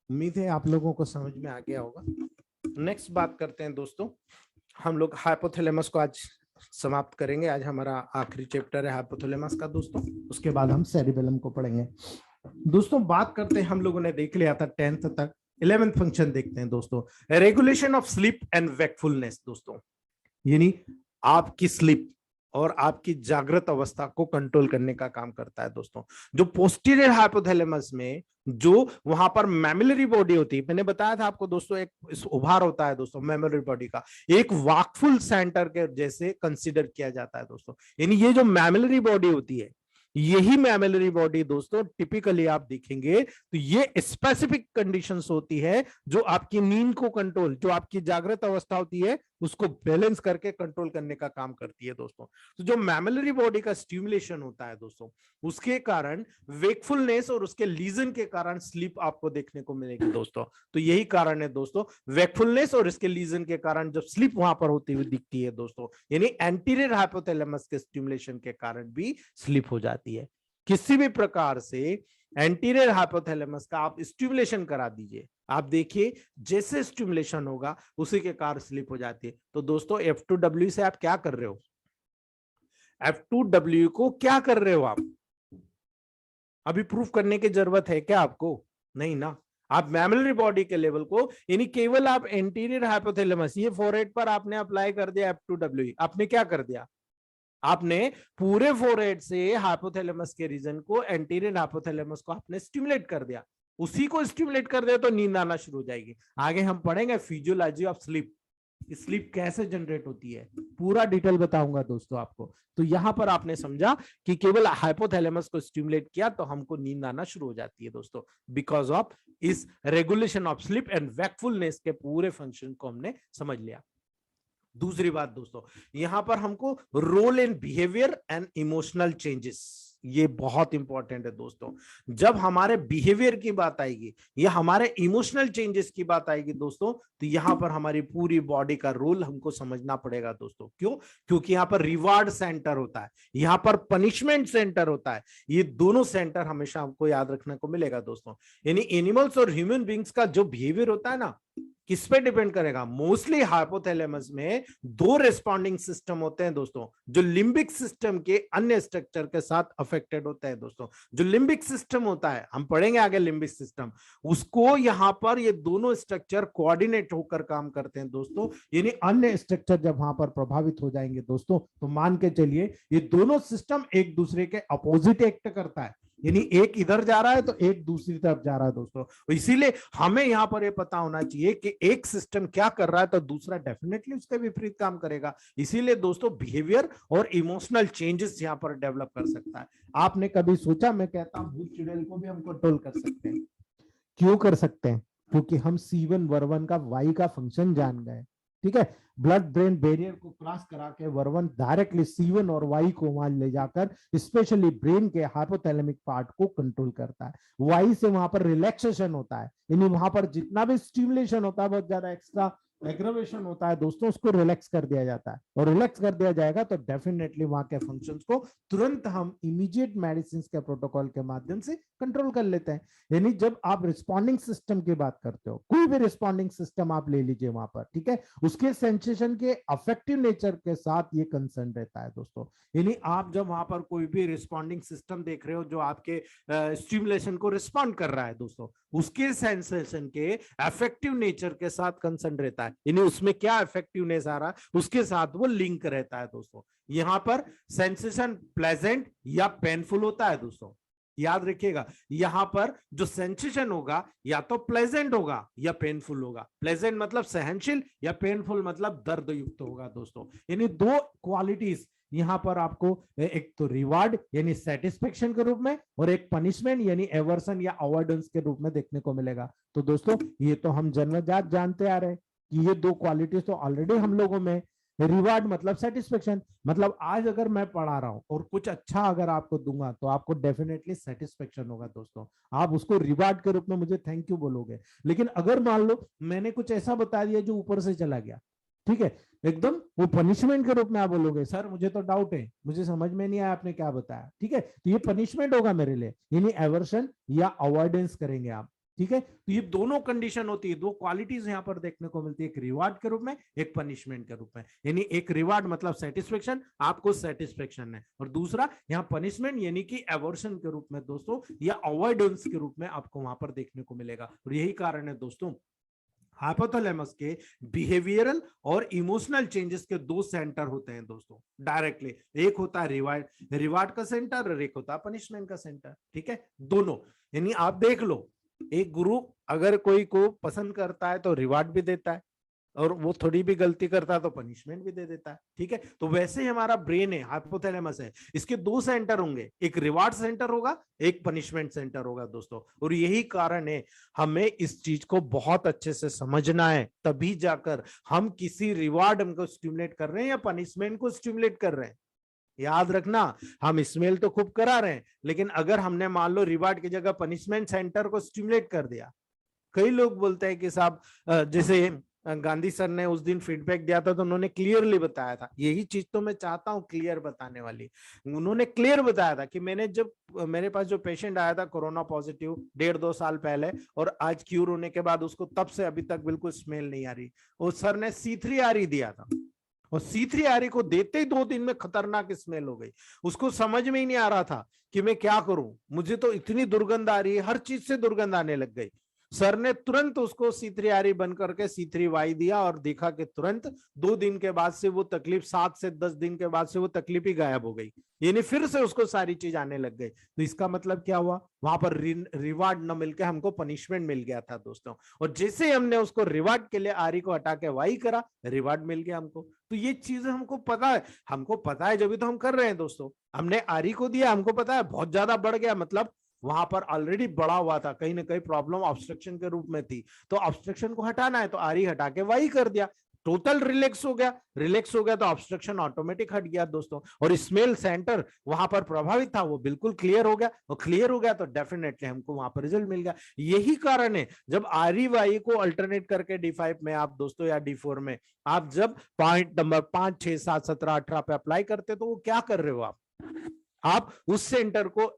S1: उम्मीद है आप लोगों को समझ में आ गया होगा। नेक्स्ट बात करते हैं दोस्तों, हम लोग हाइपोथैलेमस को आज समाप्त करेंगे। आज हमारा आखिरी चैप्टर है हाइपोथैलेमस का दोस्तों, उसके बाद हम सेरिबेलम को पढ़ेंगे दोस्तों। बात करते हैं, हम लोगों ने देख लिया था 10th तक, 11th फंक्शन देखते हैं दोस्तों, regulation of sleep and wakefulness दोस्तों, यानी आपकी स्लीप और आपकी जागृत अवस्था को कंट्रोल करने का काम करता है दोस्तों। जो पोस्टीरियर हाइपोथैलेमस में जो वहां पर मैमिलरी बॉडी होती है, मैंने बताया था आपको दोस्तों, एक उभार होता है दोस्तों मैमिलरी बॉडी का, एक वाकफुल सेंटर के जैसे कंसीडर किया जाता है दोस्तों। यानी ये जो मैमिलरी बॉडी होती है, यही मैमिलरी बॉडी दोस्तों टिपिकली आप देखेंगे तो ये स्पेसिफिक कंडीशंस होती है जो आपकी नींद को कंट्रोल, जो आपकी जागृत अवस्था होती है उसको बैलेंस करके कंट्रोल करने का काम करती है दोस्तों। तो जो मैमिलरी बॉडी का स्टिमुलेशन होता है दोस्तों, उसके कारण वेकफुलनेस और उसके लीजन के कारण स्लीप आपको देखने को मिलेगी दोस्तों। तो यही कारण है दोस्तों, वेकफुलनेस और इसके लीजन के कारण जब स्लीप वहां पर होती हुई दिखती है दोस्तों, यानी एंटीरियर हाइपोथैलेमस के स्टिमुलेशन के कारण भी स्लीप हो जाती है। किसी भी प्रकार से एंटीरियर हाइपोथैलेमस का आप स्टिमुलेशन करा दीजिए, आप देखिए जैसे स्टिमुलेशन होगा उसी के कारण स्लीप हो जाती है। तो दोस्तों F2W से आप क्या कर रहे हो, F2W को क्या कर रहे हो आप, अभी प्रूफ करने की जरूरत है क्या आपको? नहीं ना। आप मैमिलरी बॉडी के लेवल को, यानी केवल आप एंटीरियर हाइपोथैलेमस, ये फोरहेड पर आपने अप्लाई कर दिया F2W, आपने क्या कर दिया, आपने पूरे फोरहेड से हाइपोथैलेमस के रीजन को, एंटीरियर हाइपोथैलेमस को आपने स्टिमुलेट कर दिया, उसी को स्टिमुलेट कर दिया तो नींद आना शुरू हो जाएगी। आगे हम पढ़ेंगे फिजियोलॉजी ऑफ स्लीप, स्लीप कैसे जनरेट होती है, पूरा डिटेल बताऊंगा दोस्तों आपको। तो यहां पर आपने समझा कि केवल हाइपोथैलेमस को स्टिमुलेट किया तो हमको नींद आना शुरू हो जाती है दोस्तों, बिकॉज ऑफ इस regulation of sleep and wakefulness के पूरे फंक्शन को हमने समझ लिया। दूसरी बात दोस्तों, यहां पर हमको role in behaviour and emotional changes, ये बहुत इंपॉर्टेंट है दोस्तों। जब हमारे बिहेवियर की बात आएगी या हमारे इमोशनल चेंजेस की बात आएगी दोस्तों, तो यहाँ पर हमारी पूरी बॉडी का रोल हमको समझना पड़ेगा दोस्तों। क्यों? क्योंकि यहाँ पर रिवार्ड सेंटर होता है, यहाँ पर पनिशमेंट सेंटर होता है। ये दोनों सेंटर हमेशा हमको याद रखने को मिलेगा दोस्तों। यानी एनिमल्स और ह्यूमन बींग्स का जो बिहेवियर होता है ना, किस पे डिपेंड करेगा? मोस्टली हाइपोथैलेमस में दो रिस्पॉन्डिंग सिस्टम होते हैं दोस्तों, जो लिम्बिक सिस्टम के अन्य स्ट्रक्चर के साथ अफेक्टेड होते हैं दोस्तों। जो लिम्बिक सिस्टम होता है, हम पढ़ेंगे आगे लिम्बिक सिस्टम, उसको यहाँ पर ये दोनों स्ट्रक्चर कोऑर्डिनेट होकर काम करते हैं दोस्तों। यानी अन्य स्ट्रक्चर जब वहां पर प्रभावित हो जाएंगे दोस्तों, तो मान के चलिए ये दोनों सिस्टम एक दूसरे के अपोजिट एक्ट करता है, यानी एक इधर जा रहा है तो एक दूसरी तरफ जा रहा है दोस्तों। इसीलिए हमें यहाँ पर ये पता होना चाहिए कि एक सिस्टम क्या कर रहा है तो दूसरा डेफिनेटली उसके विपरीत काम करेगा। इसीलिए दोस्तों बिहेवियर और इमोशनल चेंजेस यहाँ पर डेवलप कर सकता है। आपने कभी सोचा, मैं कहता हूँ भूत चुड़ैल को भी हम कंट्रोल कर सकते हैं। क्यों कर सकते हैं? क्योंकि हम C1 वर्वन का वाई का फंक्शन जान गए। ठीक है, ब्लड ब्रेन बैरियर को क्रॉस करा के वर्वन डायरेक्टली C1 और वाई को वहां ले जाकर स्पेशली ब्रेन के हाइपोथैलेमिक पार्ट को कंट्रोल करता है। वाई से वहां पर रिलैक्सेशन होता है, यानी वहां पर जितना भी स्टिमुलेशन होता है, बहुत ज्यादा एक्स्ट्रा एग्रावेशन होता है दोस्तों, उसको रिलैक्स कर दिया जाता है। और रिलैक्स कर दिया जाएगा तो डेफिनेटली वहां के फंक्शंस को तुरंत हम इमीडिएट मेडिसिन के प्रोटोकॉल के माध्यम से कंट्रोल कर लेते हैं। यानी जब आप रिस्पॉन्डिंग सिस्टम की बात करते हो, कोई भी रिस्पॉन्डिंग सिस्टम आप ले लीजिए वहां पर, ठीक है, उसके सेंसेशन के अफेक्टिव नेचर के साथ ये कंसर्न रहता है दोस्तों। यानी आप जब वहां पर कोई भी रिस्पॉन्डिंग सिस्टम देख रहे हो जो आपके स्टिमुलेशन को रिस्पॉन्ड कर रहा है दोस्तों, उसके सेंसेशन के अफेक्टिव नेचर के साथ कंसर्न रहता है। यानी उसमें क्या इफेक्टिवनेस आ रहा है उसके साथ वो लिंक रहता है दोस्तों। यहां पर सेंसेशन प्लेजेंट या पेनफुल होता है दोस्तों, याद रखिएगा। यहां पर जो सेंसेशन होगा या तो प्लेजेंट होगा या पेनफुल होगा। प्लेजेंट मतलब सहनशील, या पेनफुल मतलब दर्द युक्त होगा दोस्तों। यानी दो क्वालिटीज यहां पर आपको, एक तो रिवार्ड यानी सेटिस्फेक्शन के रूप में, और एक पनिशमेंट यानी एवर्सन या अवॉइडेंस के रूप में देखने को मिलेगा। तो दोस्तों ये तो हम जन्मजात जानते आ रहे हैं कि ये दो क्वालिटीज तो ऑलरेडी हम लोगों में। रिवार्ड मतलब सेटिस्फेक्शन, मतलब आज अगर मैं पढ़ा रहा हूं और कुछ अच्छा अगर आपको दूंगा तो आपको डेफिनेटली सेटिस्फेक्शन होगा दोस्तों, आप उसको रिवार्ड के रूप में मुझे थैंक यू बोलोगे। लेकिन अगर मान लो मैंने कुछ ऐसा बता दिया जो ऊपर से चला गया, ठीक है, एकदम वो पनिशमेंट के रूप में आप बोलोगे सर मुझे तो डाउट है, मुझे समझ में नहीं आया आपने क्या बताया, ठीक है, तो ये पनिशमेंट होगा मेरे लिए, यानी एवर्शन या अवॉइडेंस करेंगे आप। ठीक है, तो ये दोनों कंडीशन होती है, दो क्वालिटीज यहां पर देखने को मिलती है, एक रिवार्ड के रूप में, एक पनिशमेंट के रूप में। यानी एक रिवार्ड मतलब सेटिस्फेक्शन, आपको सेटिस्फेक्शन है, और दूसरा यहाँ पनिशमेंट यानी कि एवर्शन के रूप में दोस्तों, या अवॉइडेंस के रूप में आपको वहां पर देखने को मिलेगा। और यही कारण है दोस्तों हाइपोथैलेमस के बिहेवियरल और इमोशनल चेंजेस के दो सेंटर होते हैं दोस्तों डायरेक्टली। एक होता है रिवार्ड का सेंटर और एक होता है पनिशमेंट का सेंटर। ठीक है, दोनों। यानी आप देख लो, एक गुरु अगर कोई को पसंद करता है तो रिवार्ड भी देता है, और वो थोड़ी भी गलती करता है तो पनिशमेंट भी दे देता है। ठीक है, तो वैसे ही हमारा ब्रेन है, हाइपोथैलेमस है, इसके दो सेंटर होंगे, एक रिवार्ड सेंटर होगा, एक पनिशमेंट सेंटर होगा दोस्तों। और यही कारण है हमें इस चीज को बहुत अच्छे से समझना है, तभी जाकर हम किसी रिवार्ड हमको स्टिमुलेट कर रहे हैं या पनिशमेंट को स्टिमुलेट कर रहे हैं। याद रखना, हम स्मेल तो खूब करा रहे हैं, लेकिन अगर हमने मान लो रिवार्ड की जगह पनिशमेंट सेंटर को स्टिमुलेट कर दिया। कई लोग बोलते हैं कि साहब, जैसे गांधी सर ने उस दिन फीडबैक दिया था तो उन्होंने क्लियरली बताया था, यही चीज तो मैं चाहता हूं क्लियर बताने वाली। उन्होंने क्लियर बताया था कि मैंने जब मेरे पास जो पेशेंट आया था कोरोना पॉजिटिव 1.5-2 साल पहले, और आज क्यूर होने के बाद उसको तब से अभी तक बिल्कुल स्मेल नहीं आ रही, और सर ने C3RE दिया था, और C3RE को देते ही 2 दिन में खतरनाक स्मेल हो गई। उसको समझ में ही नहीं आ रहा था कि मैं क्या करूं, मुझे तो इतनी दुर्गंध आ रही है, हर चीज से दुर्गंध आने लग गई। सर ने तुरंत उसको C3RE बन करके C3Y दिया, और देखा कि तुरंत 2 दिन के बाद से वो तकलीफ, 7 से 10 दिन के बाद से वो तकलीफ ही गायब हो गई, यानी फिर से उसको सारी चीज आने लग गई। तो इसका मतलब क्या हुआ, वहां पर रिवार्ड न मिलकर हमको पनिशमेंट मिल गया था दोस्तों। और जैसे हमने उसको रिवार्ड के लिए RE को हटा के Y करा, रिवार्ड मिल गया हमको। तो ये चीजें हमको पता है, जब भी तो हम कर रहे हैं दोस्तों। हमने RE को दिया, हमको पता है बहुत ज्यादा बढ़ गया, मतलब वहां पर ऑलरेडी बढ़ा हुआ था, कहीं ना कहीं प्रॉब्लम ऑब्स्ट्रक्शन के रूप में थी, तो ऑब्स्ट्रक्शन को हटाना है तो RE हटा के Y कर दिया, टोटल रिलैक्स हो गया, रिलैक्स हो गया तो ऑब्स्ट्रक्शन ऑटोमेटिक हट गया दोस्तों, और स्मेल सेंटर वहां पर प्रभावित था वो बिल्कुल क्लियर हो गया, और क्लियर हो गया तो डेफिनेटली हमको वहां पर रिजल्ट मिल गया। यही कारण है जब REY को अल्टरनेट करके D5 में आप दोस्तों या D4 में आप जब पॉइंट नंबर 5, 6, 7, 17, 18 पे अप्लाई करते तो वो क्या कर रहे हो आप उस सेंटर को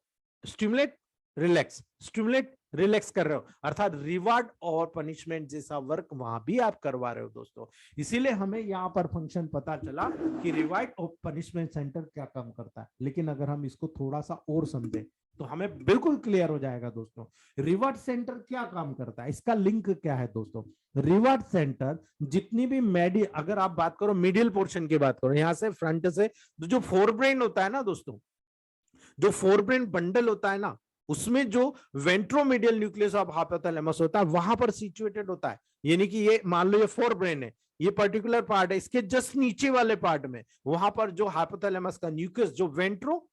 S1: स्टिमुलेट रिलैक्स कर रहे हो, अर्थात रिवार्ड और पनिशमेंट जैसा वर्क वहां भी आप करवा रहे हो दोस्तों। इसीलिए हमें यहाँ पर फंक्शन पता चला कि रिवार्ड और पनिशमेंट सेंटर क्या काम करता है। लेकिन अगर हम इसको थोड़ा सा और समझे तो हमें बिल्कुल क्लियर हो जाएगा दोस्तों। रिवार्ड सेंटर क्या काम करता है, इसका लिंक क्या है दोस्तों। रिवार्ड सेंटर जितनी भी अगर आप बात करो मिडिल पोर्शन की बात करो, यहां से फ्रंट से जो फोर ब्रेन होता है ना दोस्तों, जो फोर ब्रेन बंडल होता है ना, उसमें जो वेंट्रोमीडियल न्यूक्लियस ऑफ हाइपोथैलेमस होता है वहां पर सिचुएटेड होता है। यानी कि ये मान लो ये फोर ब्रेन है, ये पर्टिकुलर पार्ट है, इसके जस्ट नीचे वाले पार्ट में वहां पर जो हाइपोथैलेमस का न्यूक्लियस जो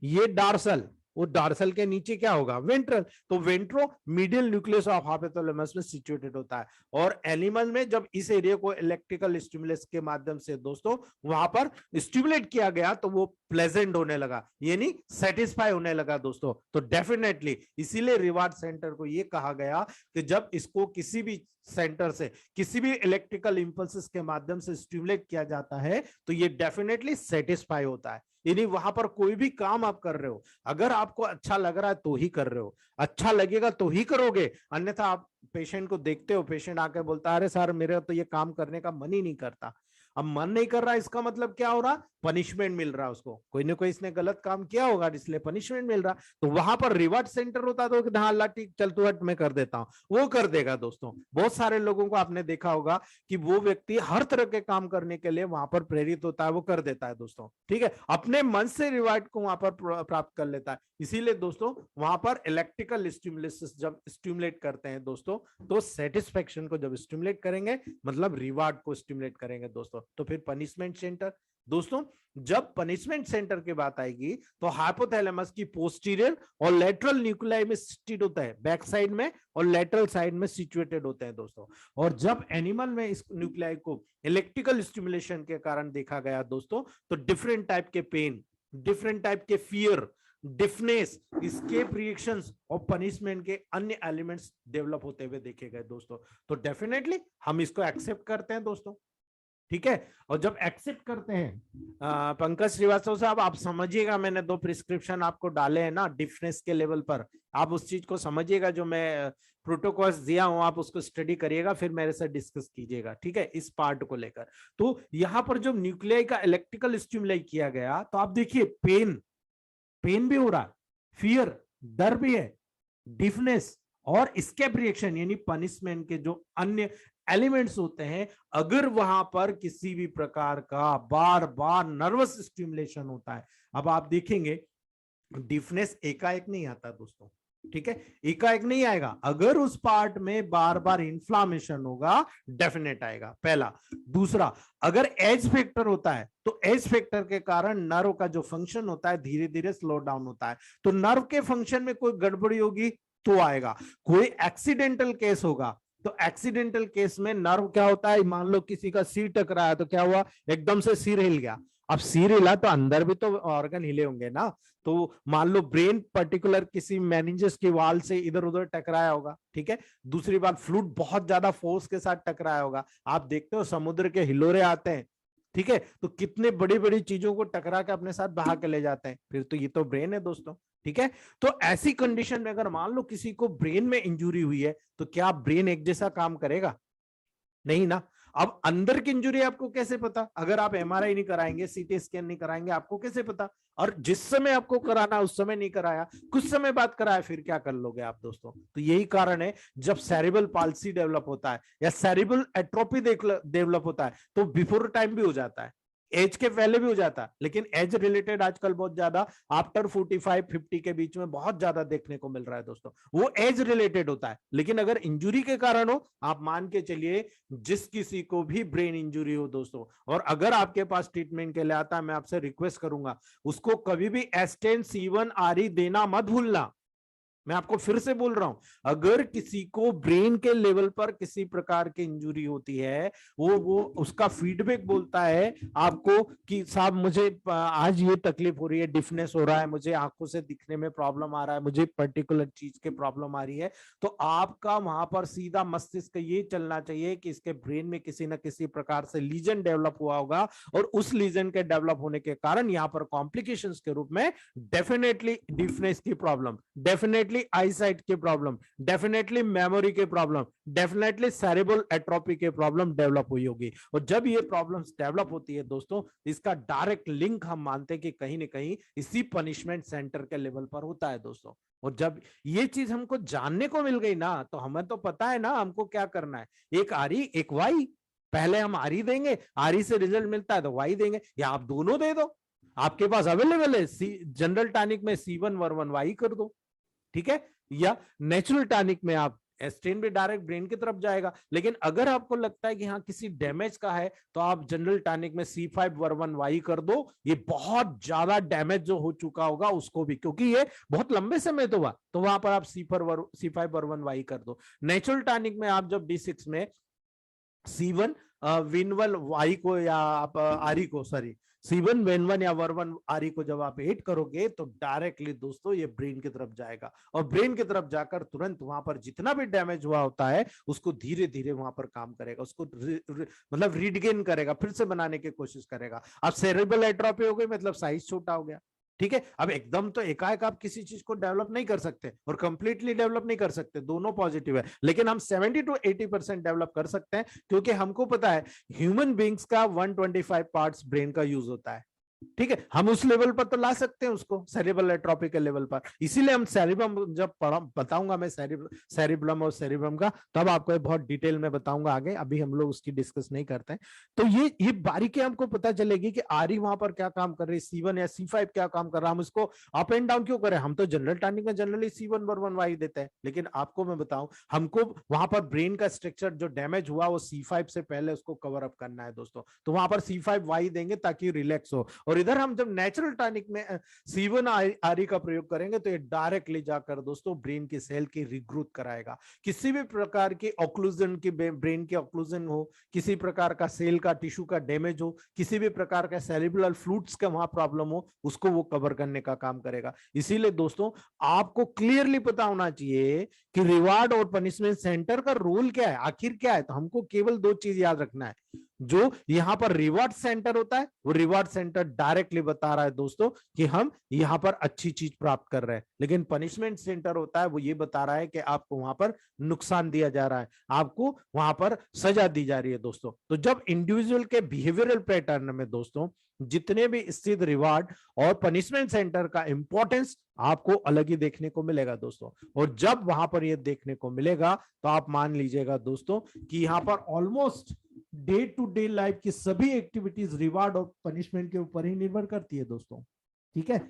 S1: ये डार्सल, वो डार्सल के नीचे क्या होगा, वेंट्रल, तो ventro medial nucleus of hypothalamus में सिचुएटेड होता है। और एनिमल में जब इस एरिया को इलेक्ट्रिकल स्टिमुलस के माध्यम से दोस्तों वहां पर स्टिमुलेट किया गया तो वो प्लेजेंट होने लगा, यानी सेटिस्फाई होने लगा दोस्तों। तो डेफिनेटली इसीलिए रिवार्ड सेंटर को ये कहा गया कि जब इसको किसी भी सेंटर से किसी भी इलेक्ट्रिकल इंपल्सेस के माध्यम से स्टिमुलेट किया जाता है तो ये डेफिनेटली सेटिस्फाई होता है। यानी वहां पर कोई भी काम आप कर रहे हो, अगर आपको अच्छा लग रहा है तो ही कर रहे हो, अच्छा लगेगा तो ही करोगे, अन्यथा आप पेशेंट को देखते हो, पेशेंट आके बोलता है अरे सर मेरा तो ये काम करने का मन ही नहीं करता। अब मन नहीं कर रहा, इसका मतलब क्या हो रहा, पनिशमेंट मिल रहा है उसको, कोई ना कोई इसने गलत काम किया होगा इसलिए पनिशमेंट मिल रहा। तो वहां पर रिवार्ड सेंटर होता तो हाँ अल्लाह ठीक चल तू हट मैं कर देता हूं, वो कर देगा दोस्तों। बहुत सारे लोगों को आपने देखा होगा कि वो व्यक्ति हर तरह के काम करने के लिए वहां पर प्रेरित होता है, वो कर देता है दोस्तों, ठीक है, अपने मन से रिवार्ड को वहां पर प्राप्त कर लेता है। इसीलिए दोस्तों वहां पर इलेक्ट्रिकल स्टिमुलस जब स्टिमुलेट करते हैं दोस्तों तो सेटिस्फेक्शन को जब स्टिमुलेट करेंगे मतलब रिवार्ड को स्टिमुलेट करेंगे दोस्तों। तो फिर पनिशमेंट सेंटर दोस्तों, जब पनिशमेंट सेंटर की बात आएगी तो हाइपोथैलेमस की पोस्टीरियर और लेटरल न्यूक्लियाई में सिचुएटेड होता है, बैक साइड में और लेटरल साइड में सिचुएटेड होते हैं दोस्तों। और जब एनिमल में इस न्यूक्लियाई को इलेक्ट्रिकल स्टिमुलेशन के कारण देखा गया दोस्तों तो डिफरेंट टाइप के पेन, डिफरेंट टाइप के फियर, डिफनेस, escape रिएक्शंस और पनिशमेंट के अन्य एलिमेंट्स डेवलप होते हुए देखे गए दोस्तों। तो डेफिनेटली हम इसको एक्सेप्ट करते हैं दोस्तों, ठीक है। और जब एक्सेप्ट करते हैं पंकज श्रीवास्तव साहब आप समझिएगा, मैंने 2 प्रिस्क्रिप्शन आपको डाले हैं ना डिफनेस के लेवल पर, आप उस चीज को समझिएगा, जो मैं प्रोटोकॉल्स दिया हूं आप उसको स्टडी करिएगा, फिर मेरे से डिस्कस कीजिएगा, ठीक है, इस पार्ट को लेकर। तो यहां पर जब न्यूक्लियाई का इलेक्ट्रिकल स्टिमुलाई किया गया तो आप देखिए पेन भी हो रहा है, फियर डर भी है, डिफनेस और एस्केप रिएक्शन यानी पनिशमेंट के जो अन्य एलिमेंट्स होते हैं, अगर वहां पर किसी भी प्रकार का बार बार नर्वस स्टिमुलेशन होता है। अब आप देखेंगे डिफनेस एकाएक नहीं आता दोस्तों, ठीक है, एकाएक नहीं आएगा, अगर उस पार्ट में बार बार इन्फ्लामेशन होगा डेफिनेट आएगा, पहला। दूसरा, अगर एज फैक्टर होता है तो एज फैक्टर के कारण नर्व का जो फंक्शन होता है धीरे धीरे स्लो डाउन होता है, तो नर्व के फंक्शन में कोई गड़बड़ी होगी तो आएगा। कोई एक्सीडेंटल केस होगा तो एक्सीडेंटल केस में नर्व क्या होता है, मान लो किसी का सिर टकराया तो क्या हुआ, एकदम से सिर हिल गया। अब सिर हिला तो अंदर भी तो ऑर्गन हिले होंगे ना, तो मान लो ब्रेन पर्टिकुलर किसी मेनिंजस की वाल से इधर उधर टकराया होगा, ठीक है। दूसरी बात, फ्लूइड बहुत ज्यादा फोर्स के साथ टकराया होगा, आप देखते हो समुद्र के हिलोरे आते हैं, ठीक है, तो कितने बड़ी बड़ी चीजों को टकरा के अपने साथ बहा के ले जाते हैं, फिर तो ये तो ब्रेन है दोस्तों, ठीक है। तो ऐसी कंडीशन में अगर मान लो किसी को ब्रेन में इंजरी हुई है तो क्या ब्रेन एक जैसा काम करेगा, नहीं ना। अब अंदर की इंजरी आपको कैसे पता, अगर आप MRI नहीं कराएंगे, CT स्कैन नहीं कराएंगे, आपको कैसे पता। और जिस समय आपको कराना उस समय नहीं कराया, कुछ समय बाद कराया, फिर क्या कर लोगे आप दोस्तों। तो यही कारण है जब सेरिब्रल पाल्सी डेवलप होता है या सेरिब्रल एट्रोफी डेवलप होता है तो बिफोर टाइम भी हो जाता है, एज के पहले भी हो जाता है, लेकिन एज रिलेटेड आजकल बहुत ज्यादा आफ्टर 45-50 के बीच में बहुत ज्यादा देखने को मिल रहा है दोस्तों, वो एज रिलेटेड होता है। लेकिन अगर इंजुरी के कारण हो, आप मान के चलिए जिस किसी को भी ब्रेन इंजुरी हो दोस्तों, और अगर आपके पास ट्रीटमेंट के लिए आता है, मैं आपसे रिक्वेस्ट करूंगा उसको कभी भी S10 C1 RE देना मत भूलना, मैं आपको फिर से बोल रहा हूं, अगर किसी को ब्रेन के लेवल पर किसी प्रकार की इंजरी होती है, वो उसका फीडबैक बोलता है आपको कि साहब मुझे आज ये तकलीफ हो रही है, डिफनेस हो रहा है, मुझे आंखों से दिखने में प्रॉब्लम आ रहा है, मुझे पर्टिकुलर चीज के प्रॉब्लम आ रही है, तो आपका वहां पर सीधा मस्तिष्क ये चलना चाहिए कि इसके ब्रेन में किसी न किसी प्रकार से लीजन डेवलप हुआ होगा, और उस लीजन के डेवलप होने के कारण यहाँ पर कॉम्प्लिकेशंस के रूप में डेफिनेटली डिफनेस की प्रॉब्लम, डेफिनेटली आईसाइट की प्रॉब्लम, डेफिनेटली मेमोरी के प्रॉब्लम, डेफिनेटली सेरेब्रल एट्रोफी के प्रॉब्लम डेवलप हुई होगी। और जब ये प्रॉब्लम्स डेवलप होती है दोस्तों, इसका डायरेक्ट लिंक हम मानते हैं कि कहीं ना कहीं इसी पनिशमेंट सेंटर के लेवल पर होता है दोस्तों। और जब ये चीज हमको जानने को मिल गई ना, तो हमें तो पता है ना हमको क्या करना है, एक आरी एक वाई। पहले हम आरी देंगे, आरी से रिजल्ट मिलता है तो वाई देंगे, या आप दोनों दे दो, आपके पास अवेलेबल है। जनरल टॉनिक में C1 वर्वन वाई कर दो, ठीक है, या नेचुरल टॉनिक में आप एस्टेन भी डायरेक्ट ब्रेन की तरफ जाएगा। लेकिन अगर आपको लगता है कि हाँ किसी डैमेज का है, तो आप जनरल टॉनिक में C5 वर्वन वाई कर दो। ये बहुत ज्यादा डैमेज जो हो चुका होगा उसको भी, क्योंकि ये बहुत लंबे समय तो हुआ, तो वहां पर आप C5 वर्वन वाई कर दो। नेचुरल टॉनिक में आप जब D6 में C1 विनवल वाई को, या आप आरी को, सॉरी C1 वेनवन या वर्वन आरी को जब आप एड करोगे, तो डायरेक्टली दोस्तों ये ब्रेन की तरफ जाएगा, और ब्रेन की तरफ जाकर तुरंत वहां पर जितना भी डैमेज हुआ होता है उसको धीरे धीरे वहां पर काम करेगा, उसको मतलब रीडगेन करेगा, फिर से बनाने की कोशिश करेगा। अब सेरेब्रल एट्रोफी हो गई, मतलब साइज छोटा हो गया, ठीक है। अब एकदम तो एकाएक आप किसी चीज को डेवलप नहीं कर सकते और कंप्लीटली डेवलप नहीं कर सकते, दोनों पॉजिटिव है, लेकिन हम 70 to 80% डेवलप कर सकते हैं, क्योंकि हमको पता है ह्यूमन बींग्स का 125 पार्ट्स ब्रेन का यूज होता है, ठीक है। हम उस लेवल पर तो ला सकते हैं उसको, सेरेब्रल एट्रोफी के लेवल पर। इसीलिए हम सेरिब्रम जब बताऊंगा मैं सेरिब्रम और सेरिब्रम का, तब आपको बहुत डिटेल में बताऊंगा आगे, अभी हम लोग उसकी डिस्कस नहीं करते हैं। तो ये बारीकी हमको पता चलेगी कि आरी वहां पर क्या काम कर रही है, C1 या C5 क्या काम कर रहा है, हम इसको अप एंड डाउन क्यों करें। हम तो जनरल टॉनिक में जनरली C1 वर्वन वाई देते हैं, लेकिन आपको मैं बताऊं, हमको वहां पर ब्रेन का स्ट्रक्चर जो डैमेज हुआ वो C5 से पहले उसको कवर अप करना है दोस्तों, तो वहां पर C5 वाई देंगे ताकि रिलैक्स हो। और इधर हम जब नेचुरल टॉनिक में C1 आरी का प्रयोग करेंगे, तो ये डायरेक्टली जाकर दोस्तों ब्रेन की सेल की रिग्रोथ कराएगा। किसी भी प्रकार की ऑक्लूजन की, ब्रेन की ऑक्लूजन हो, किसी प्रकार का सेल का टिश्यू का डैमेज हो, किसी भी प्रकार का सेरिब्रल फ्लूइड्स का वहां प्रॉब्लम हो, उसको वो कवर करने का काम करेगा। इसीलिए दोस्तों आपको क्लियरली पता होना चाहिए कि रिवार्ड और पनिशमेंट सेंटर का रोल क्या है, आखिर क्या है। तो हमको केवल दो चीज याद रखना है, जो यहां पर रिवार्ड सेंटर होता है, वो रिवार्ड सेंटर डायरेक्टली बता रहा है दोस्तों कि हम यहां पर अच्छी चीज प्राप्त कर रहे हैं, लेकिन पनिशमेंट सेंटर होता है वो ये बता रहा है कि आपको वहां पर नुकसान दिया जा रहा है, आपको वहां पर सजा दी जा रही है दोस्तों। तो जब इंडिविजुअल के बिहेवियरल पैटर्न में दोस्तों जितने भी स्थित रिवार्ड और पनिशमेंट सेंटर का इंपॉर्टेंस आपको अलग ही देखने को मिलेगा दोस्तों, और जब वहां पर ये देखने को मिलेगा तो आप मान लीजिएगा दोस्तों कि यहाँ पर almost day to day life की सभी एक्टिविटीज रिवार्ड और पनिशमेंट के ऊपर ही निर्भर करती है दोस्तों, ठीक है।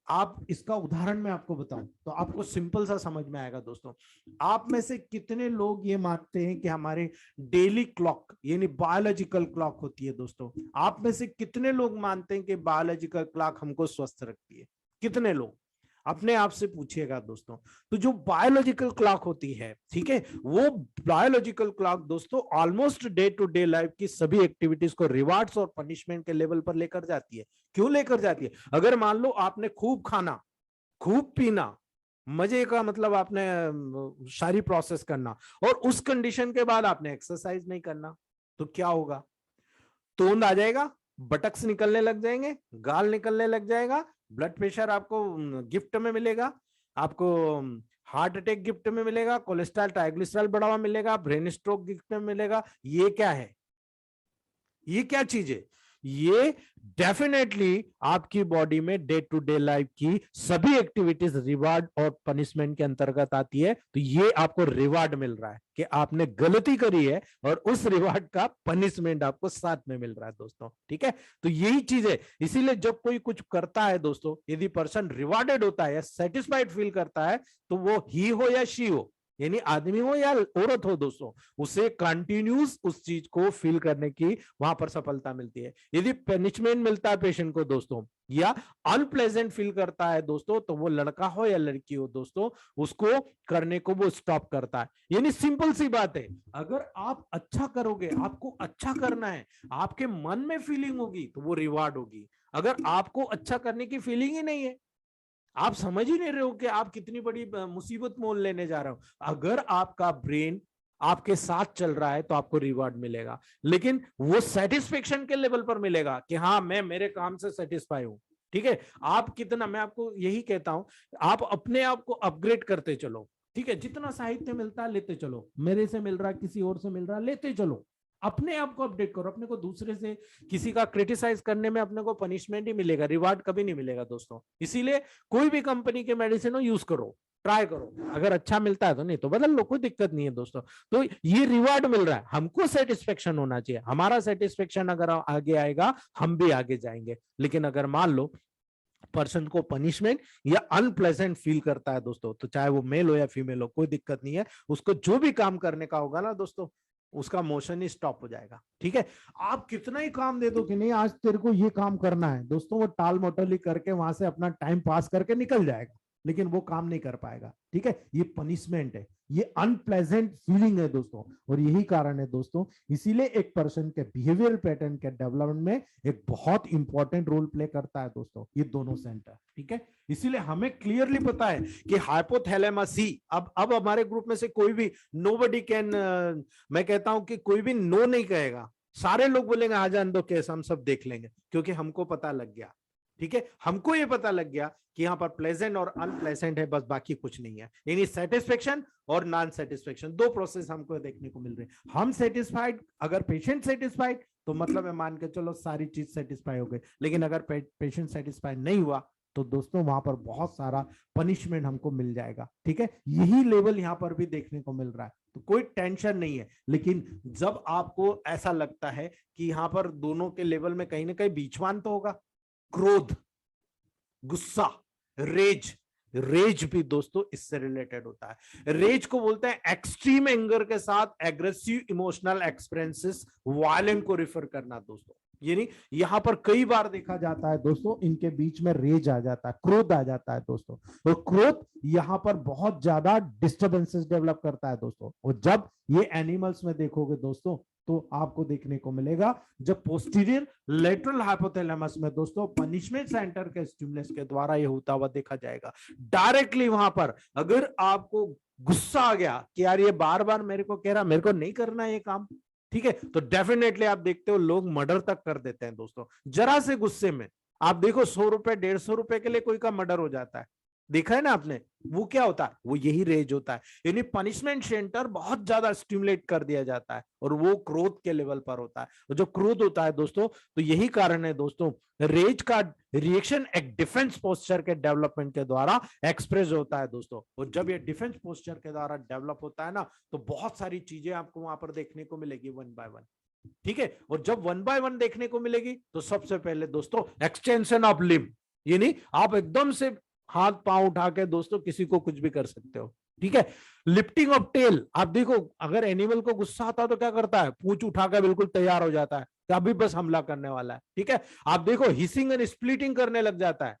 S1: आप इसका उदाहरण मैं आपको बताऊं तो आपको सिंपल सा समझ में आएगा दोस्तों। आप में से कितने लोग ये मानते हैं कि हमारे डेली क्लॉक यानी बायोलॉजिकल क्लॉक होती है दोस्तों? आप में से कितने लोग मानते हैं कि बायोलॉजिकल क्लॉक हमको स्वस्थ रखती है? कितने लोग? अपने आप से पूछिएगा दोस्तों। तो जो बायोलॉजिकल क्लॉक होती है, ठीक है, वो बायोलॉजिकल क्लॉक दोस्तों almost day to day life की सभी एक्टिविटीज को रिवार्ड्स और पनिशमेंट के लेवल पर लेकर जाती है। क्यों लेकर जाती है? अगर मान लो आपने खूब खाना, खूब पीना, मजे का मतलब आपने सारी प्रोसेस करना, और उस कंडीशन के बाद आपने एक्सरसाइज नहीं करना, तो क्या होगा? तोंद आ जाएगा, बटक्स निकलने लग जाएंगे, गाल निकलने लग जाएगा, ब्लड प्रेशर आपको गिफ्ट में मिलेगा, आपको हार्ट अटैक गिफ्ट में मिलेगा, कोलेस्ट्रॉल ट्राइग्लिसराइड बढ़ा हुआ मिलेगा, ब्रेन स्ट्रोक गिफ्ट में मिलेगा। ये क्या है? ये क्या चीज है? ये डेफिनेटली आपकी बॉडी में डे टू डे लाइफ की सभी एक्टिविटीज रिवार्ड और पनिशमेंट के अंतर्गत आती है। तो ये आपको रिवार्ड मिल रहा है कि आपने गलती करी है, और उस रिवार्ड का पनिशमेंट आपको साथ में मिल रहा है दोस्तों, ठीक है। तो यही चीज है। इसीलिए जब कोई कुछ करता है दोस्तों, यदि पर्सन रिवार्डेड होता है या सेटिस्फाइड फील करता है, तो वो ही हो या शी हो, यानी आदमी हो या औरत हो दोस्तों, उसे कंटिन्यूस उस चीज को फील करने की वहां पर सफलता मिलती है। यदि पनिशमेंट मिलता है पेशेंट को दोस्तों, या अनप्लेजेंट फील करता है दोस्तों, तो वो लड़का हो या लड़की हो दोस्तों, उसको करने को वो स्टॉप करता है। यानी सिंपल सी बात है, अगर आप अच्छा करोगे, आपको अच्छा करना है, आपके मन में फीलिंग होगी तो वो रिवार्ड होगी। अगर आपको अच्छा करने की फीलिंग ही नहीं है, आप समझ ही नहीं रहे हो कि आप कितनी बड़ी मुसीबत मोल लेने जा रहे हो। अगर आपका ब्रेन आपके साथ चल रहा है तो आपको रिवार्ड मिलेगा, लेकिन वो सेटिस्फेक्शन के लेवल पर मिलेगा कि हाँ मैं मेरे काम से सेटिस्फाई हूं। ठीक है, आप कितना, मैं आपको यही कहता हूं, आप अपने आप को अपग्रेड करते चलो। ठीक है, जितना साहित्य मिलता है लेते चलो, मेरे से मिल रहा है, किसी और से मिल रहा है, लेते चलो। अपने आप को अपडेट करो। अपने को दूसरे से किसी का क्रिटिसाइज करने में अपने को पनिशमेंट ही मिलेगा, रिवार्ड कभी नहीं मिलेगा दोस्तों। इसीलिए कोई भी कंपनी के मेडिसिन हो यूज करो, ट्राई करो, अगर अच्छा मिलता है तो, नहीं तो बदल लो, कोई दिक्कत नहीं है दोस्तों। तो ये रिवार्ड मिल रहा है, हमको सेटिस्फेक्शन होना चाहिए। हमारा सेटिस्फेक्शन अगर आगे आएगा, हम भी आगे जाएंगे। लेकिन अगर मान लो पर्सन को पनिशमेंट या अनप्लेजेंट फील करता है दोस्तों, तो चाहे वो मेल हो या फीमेल हो, कोई दिक्कत नहीं है। उसको जो भी काम करने का होगा ना दोस्तों, उसका मोशन ही स्टॉप हो जाएगा। ठीक है, आप कितना ही काम दे दो कि नहीं आज तेरे को ये काम करना है दोस्तों, वो टाल मटोली करके वहां से अपना टाइम पास करके निकल जाएगा, लेकिन वो काम नहीं कर पाएगा। ठीक है, ये पनिशमेंट है, ये अनप्लेजेंट फीलिंग है दोस्तों। और यही कारण है दोस्तों, इसीलिए एक पर्सन के बिहेवियरल पैटर्न के डेवलपमेंट में एक बहुत इंपॉर्टेंट रोल प्ले करता है दोस्तों, ये दोनों सेंटर। ठीक है, इसीलिए हमें क्लियरली पता है कि हाइपोथैलेमस ही, अब हमारे ग्रुप में से कोई भी नोबडी कैन, मैं कहता हूं कि कोई भी नो नहीं कहेगा। सारे लोग बोलेंगे आ जान दो केस, हम सब देख लेंगे, क्योंकि हमको पता लग गया। ठीक है, हमको ये पता लग गया कि यहाँ पर प्लेजेंट और अनप्लेजेंट है, बस बाकी कुछ नहीं है। यानी सेटिस्फेक्शन और नॉन सेटिस्फेक्शन, दो प्रोसेस हमको देखने को मिल रहे हैं। हम सेटिस्फाइड, अगर पेशेंट सेटिस्फाइड तो मतलब है मान के चलो सारी चीज सेटिस्फाई हो गई। लेकिन अगर पेशेंट सेटिस्फाई नहीं हुआ तो दोस्तों वहां पर बहुत सारा पनिशमेंट हमको मिल जाएगा। ठीक है, यही लेवल यहाँ पर भी देखने को मिल रहा है, तो कोई टेंशन नहीं है। लेकिन जब आपको ऐसा लगता है कि यहाँ पर दोनों के लेवल में कहीं ना कहीं बीचवान तो होगा, क्रोध, गुस्सा, रेज भी दोस्तों इससे रिलेटेड होता है। रेज को बोलते हैं एक्सट्रीम एंगर के साथ एग्रेसिव इमोशनल एक्सपीरियंसेस, वायलेंट को रिफर करना दोस्तों। यानी यहां पर कई बार देखा जाता है दोस्तों, इनके बीच में रेज आ जाता है, क्रोध आ जाता है दोस्तों। और क्रोध यहां पर बहुत ज्यादा डिस्टर्बेंसेस डेवलप करता है दोस्तों। और जब ये एनिमल्स में देखोगे दोस्तों, तो आपको देखने को मिलेगा जब पोस्टीरियर लेटरल हाइपोथैलेमस में दोस्तों पनिशमेंट सेंटर के स्टिमुलस के द्वारा ये होता हुआ देखा जाएगा। डायरेक्टली वहां पर अगर आपको गुस्सा आ गया कि यार ये बार बार मेरे को कह रहा, मेरे को नहीं करना ये काम, ठीक है, तो डेफिनेटली आप देखते हो लोग मर्डर तक कर देते हैं दोस्तों। जरा से गुस्से में आप देखो 100 रुपए 150 रुपए के लिए कोई का मर्डर हो जाता है, देखा है ना आपने। वो क्या होता है, वो यही रेज होता है। यानी पनिशमेंट सेंटर बहुत ज्यादा स्टिमुलेट कर दिया जाता है और वो क्रोध के लेवल पर होता है। और जो क्रोध होता है दोस्तों, तो यही कारण है दोस्तों, रेज का रिएक्शन एक डिफेंस पोस्चर के डेवलपमेंट के द्वारा एक्सप्रेस होता है दोस्तों। और जब ये डिफेंस पोस्चर के द्वारा डेवलप होता है ना, तो बहुत सारी चीजें आपको वहां पर देखने को मिलेगी वन बाय वन। ठीक है, और जब वन बाय वन देखने को मिलेगी तो सबसे पहले दोस्तों एक्सटेंशन ऑफ लिम्ब, यानी आप एकदम से हाथ पांव उठा के दोस्तों किसी को कुछ भी कर सकते हो। ठीक है, लिफ्टिंग ऑफ टेल, आप देखो अगर एनिमल को गुस्सा आता है तो क्या करता है, पूंछ उठा के बिल्कुल तैयार हो जाता है कि अभी बस हमला करने वाला है। ठीक है, आप देखो हिसिंग एंड स्प्लिटिंग करने लग जाता है।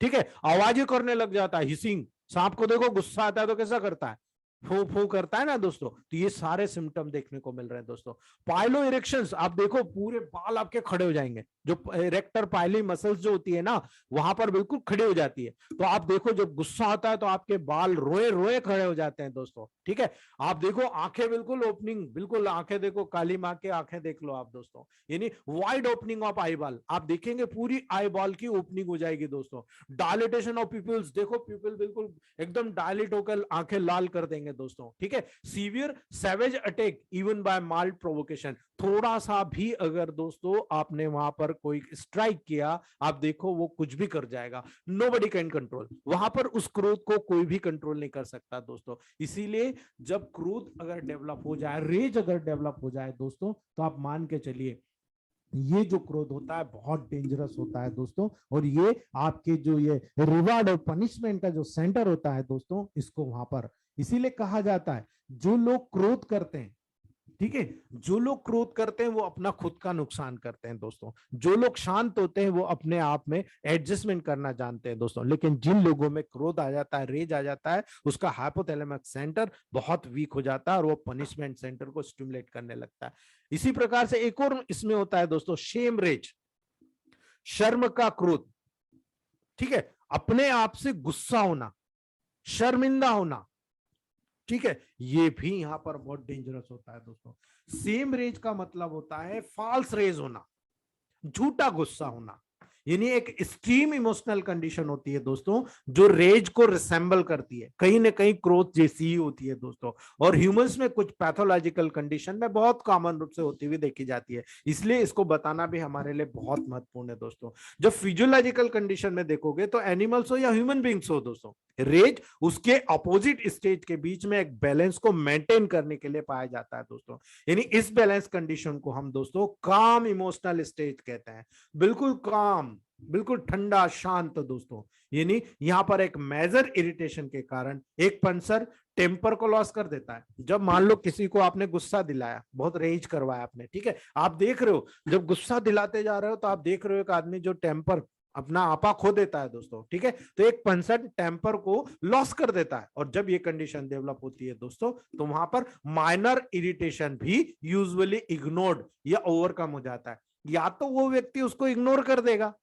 S1: ठीक है, आवाजें करने लग जाता है, हिसिंग। सांप को देखो गुस्सा आता है तो कैसा करता है, फू फू करता है ना दोस्तों। तो ये सारे सिम्टम देखने को मिल रहे हैं दोस्तों। पाइलो इरेक्शंस, आप देखो पूरे बाल आपके खड़े हो जाएंगे, जो इरेक्टर पाइली मसल्स जो होती है ना, वहां पर बिल्कुल खड़ी हो जाती है। तो आप देखो जब गुस्सा आता है तो आपके बाल रोए रोए खड़े हो जाते हैं दोस्तों। ठीक है, आप देखो आंखें बिल्कुल ओपनिंग, बिल्कुल आंखें देखो, काली माँ के आंखें देख लो आप दोस्तों, यानी wide opening of eye ball, आप देखेंगे पूरी आई बॉल की ओपनिंग हो जाएगी दोस्तों। डायलिटेशन ऑफ पिपल्स, देखो पिपल बिल्कुल एकदम डायलिट होकर आंखें लाल कर देंगे दोस्तों। ठीक है, severe savage attack even bye mild provocation, थोड़ा सा भी अगर दोस्तों आपने वहां पर कोई स्ट्राइक किया, आप देखो वो कुछ भी कर जाएगा। नोबडी कैन कंट्रोल, वहां पर उस क्रोध को कोई भी कंट्रोल नहीं कर सकता दोस्तों। इसीलिए जब क्रोध अगर डेवलप हो जाए, रेज अगर डेवलप हो जाए दोस्तों, तो आप मान के चलिए ये जो क्रोध होता है बहुत डेंजरस होता है दोस्तों, और ये आपके जो ये रिवार्ड और पनिशमेंट का जो सेंटर होता है दोस्तों, इसको वहां पर इसीलिए कहा जाता है जो लोग क्रोध करते हैं, ठीक है, जो लोग क्रोध करते हैं वो अपना खुद का नुकसान करते हैं दोस्तों। जो लोग शांत होते हैं वो अपने आप में एडजस्टमेंट करना जानते हैं दोस्तों। लेकिन जिन लोगों में क्रोध आ जाता है, रेज आ जाता है, उसका हाइपोथैलेमिक सेंटर बहुत वीक हो जाता है और वो पनिशमेंट सेंटर को स्टिमुलेट करने लगता है। इसी प्रकार से एक और इसमें होता है दोस्तों शेम रेज, शर्म का क्रोध, ठीक है, अपने आप से गुस्सा होना, शर्मिंदा होना, ठीक है, ये भी यहां पर बहुत डेंजरस होता है दोस्तों। सेम रेज का मतलब होता है फॉल्स रेज होना, झूठा गुस्सा होना, यानी एक एक्सट्रीम इमोशनल कंडीशन होती है दोस्तों जो रेज को रिसेंबल करती है, कहीं ना कहीं क्रोध जैसी ही होती है दोस्तों। और ह्यूमंस में कुछ पैथोलॉजिकल कंडीशन में बहुत कॉमन रूप से होती हुई देखी जाती है, इसलिए इसको बताना भी हमारे लिए बहुत महत्वपूर्ण है दोस्तों। जब फिजियोलॉजिकल कंडीशन में देखोगे तो एनिमल्स हो या ह्यूमन बींग्स हो दोस्तों, रेज उसके अपोजिट स्टेज के बीच में एक बैलेंस को मेंटेन करने के लिए पाया जाता है दोस्तों। यानी इस बैलेंस कंडीशन को हम दोस्तों काम इमोशनल स्टेज कहते हैं, बिल्कुल काम, बिल्कुल ठंडा शांत दोस्तों। यानी यहां पर एक मेजर इरिटेशन के कारण एक पंसर टेम्पर को लॉस कर देता है। जब मान लो किसी को आपने गुस्सा दिलाया, बहुत रेज करवाया आपने, ठीक है, आप देख रहे हो जब गुस्सा दिलाते जा रहे हो तो आप देख रहे हो एक आदमी जो टेम्पर अपना आपा खो देता है दोस्तों, ठीक है, तो एक पंसर टेम्पर को लॉस कर देता है। और जब ये कंडीशन डेवलप होती है दोस्तों तो वहां पर माइनर इरिटेशन भी यूजुअली इग्नोर्ड या ओवरकम हो जाता है। या तो वो व्यक्ति उसको इग्नोर कर देगा,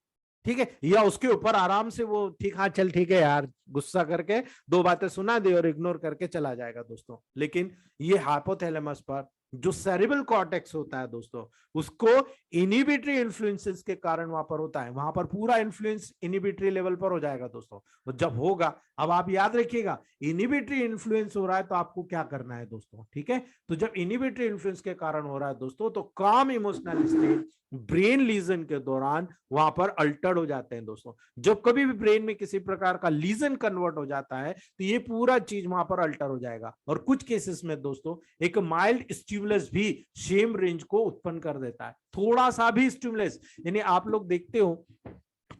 S1: ठीक है, या उसके ऊपर आराम से वो ठीक, हाँ चल ठीक है यार, गुस्सा करके दो बातें सुना दे और इग्नोर करके चला जाएगा दोस्तों। लेकिन ये हाइपोथैलेमस पर जो सेरिब्रल कॉर्टेक्स होता है दोस्तों, उसको इनिबिटरी इन्फ्लुएंसेस के कारण वहां पर होता है, वहां पर पूरा इन्फ्लुएंस इनिबिटरी लेवल पर हो जाएगा दोस्तों। तो जब होगा, अब आप याद रखिएगा इनिबिटरी इन्फ्लुएंस हो रहा है तो आपको क्या करना है दोस्तों, ठीक है, तो जब इनिबिटरी इन्फ्लुएंस के कारण हो रहा है दोस्तों तो काम इमोशनल स्टेट ब्रेन लीजन के दौरान वहां पर अल्टर्ड हो जाते हैं दोस्तों। जब कभी भी ब्रेन में किसी प्रकार का लीजन कन्वर्ट हो जाता है तो ये पूरा चीज वहां पर अल्टर हो जाएगा। और कुछ केसेस में दोस्तों एक माइल्ड स्टिमुलस भी शेम रेंज को उत्पन्न कर देता है, थोड़ा सा भी स्टिमुलस। यानी आप लोग देखते हो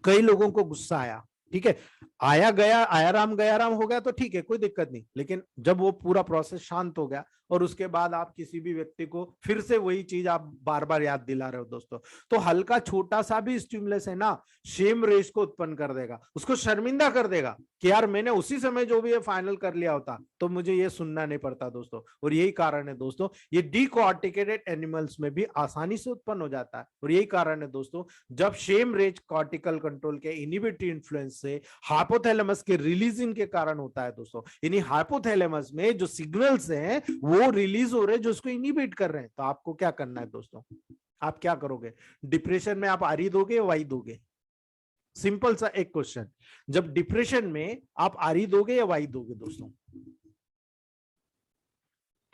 S1: कई लोगों को गुस्सा आया, ठीक है, आया गया, आया राम हो गया तो ठीक है, कोई दिक्कत नहीं। लेकिन जब वो पूरा प्रोसेस शांत हो गया और उसके बाद आप किसी भी व्यक्ति को फिर से वही चीज आप बार बार याद दिला रहे हो दोस्तों, तो हल्का छोटा सा भी स्टिमुलस है ना, शेम रेज को उत्पन्न कर देगा, उसको शर्मिंदा कर देगा कि यार मैंने उसी समय जो भी है फाइनल कर लिया होता तो मुझे ये सुनना नहीं पड़ता दोस्तों। और यही कारण है दोस्तों ये डीकोआर्टिकेटेड एनिमल्स में भी आसानी से उत्पन्न हो जाता है। और यही कारण है दोस्तों जब शेम रेज कॉर्टिकल कंट्रोल के इनिबिटरी इन्फ्लुएंस से हाइपोथैलेमस के रिलीजिंग के कारण होता है दोस्तों। यानी हाइपोथैलेमस में जो सिग्नल्स हैं वो रिलीज हो रहे हैं जो उसको इनिबिट कर रहे हैं। तो आपको क्या करना है दोस्तों, आप क्या करोगे, डिप्रेशन में आप आरी दोगे या वाई दोगे? सिंपल सा एक क्वेश्चन, जब डिप्रेशन में आप आरी दोगे या वाई दोगे दोस्तों?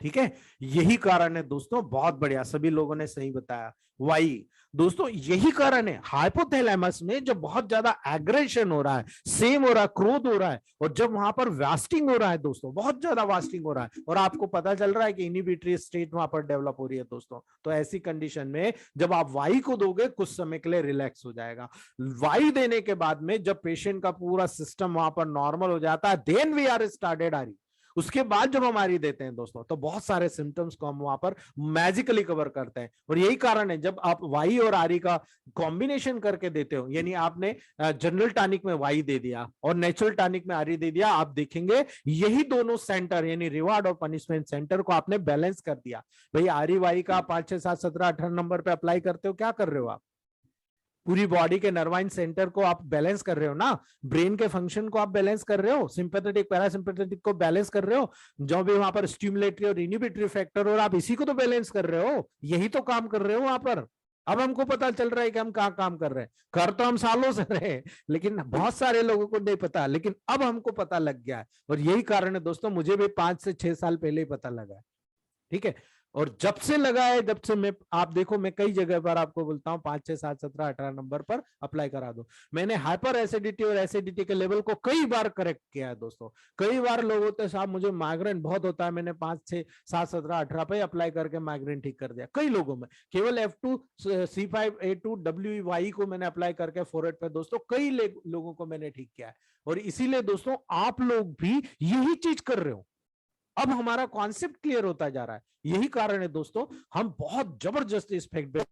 S1: ठीक है, यही कारण है दोस्तों, बहुत बढ़िया, सभी लोगों ने सही बताया, वाई। दोस्तों यही कारण है हाइपोथैलेमस में जब बहुत ज्यादा एग्रेशन हो रहा है, सेम हो रहा है, क्रोध हो रहा है, और जब वहां पर वास्टिंग हो रहा है दोस्तों, बहुत ज्यादा वास्टिंग हो रहा है और आपको पता चल रहा है कि इनिबिटरी स्टेट वहां पर डेवलप हो रही है दोस्तों, तो ऐसी कंडीशन में जब आप वाई को दोगे कुछ समय के लिए रिलैक्स हो जाएगा। वाई देने के बाद में जब पेशेंट का पूरा सिस्टम वहां पर नॉर्मल हो जाता है, देन वी आर स्टार्टेड आरी। उसके बाद जब हम आरी देते हैं दोस्तों तो बहुत सारे सिम्टम्स को हम वहां पर मैजिकली कवर करते हैं। और यही कारण है जब आप वाई और आरी का कॉम्बिनेशन करके देते हो, यानी आपने जनरल टॉनिक में वाई दे दिया और नेचुरल टॉनिक में आरी दे दिया, आप देखेंगे यही दोनों सेंटर यानी रिवार्ड और पनिशमेंट सेंटर को आपने बैलेंस कर दिया। भाई आरी वाई का 5, 6, 7, 17, 18 नंबर पे अप्लाई करते हो, क्या कर रहे हो आप? पूरी बॉडी के नर्वाइन सेंटर को आप बैलेंस कर रहे हो ना, ब्रेन के फंक्शन को आप बैलेंस कर रहे हो, सिंपैथेटिक पैरासिम्पैथेटिक को बैलेंस कर रहे हो, जो भी वहां पर स्टिमुलेटरी और इनिबिटरी फैक्टर, और आप इसी को तो बैलेंस कर रहे हो, यही तो काम कर रहे हो वहां पर। अब हमको पता चल रहा है कि हम कहाँ काम कर रहे हैं, कर तो हम सालों से रहे हैं लेकिन बहुत सारे लोगों को नहीं पता, लेकिन अब हमको पता लग गया है। और यही कारण है दोस्तों, मुझे भी 5 से 6 साल पहले ही पता लगा है, ठीक है। और जब से लगा है, जब से मैं, आप देखो मैं कई जगह पर आपको बोलता हूँ 5, 6, 7, 17, 18 नंबर पर अप्लाई करा दो। मैंने हाइपर एसिडिटी और एसिडिटी के लेवल को कई बार करेक्ट किया है दोस्तों। कई बार लोग होते हैं साहब मुझे माइग्रेन बहुत होता है, मैंने 5, 6, 7, 17, 18 पे अप्लाई करके माइग्रेन ठीक कर दिया कई लोगों में। केवल F2 C5A2 WY को मैंने अप्लाई करके फोरहेड पे दोस्तों कई लोगों को मैंने ठीक किया है। और इसीलिए दोस्तों आप लोग भी यही चीज कर रहे हो। अब हमारा कॉन्सेप्ट क्लियर होता जा रहा है। यही कारण है दोस्तों हम बहुत जबरदस्त इस फैक्ट पे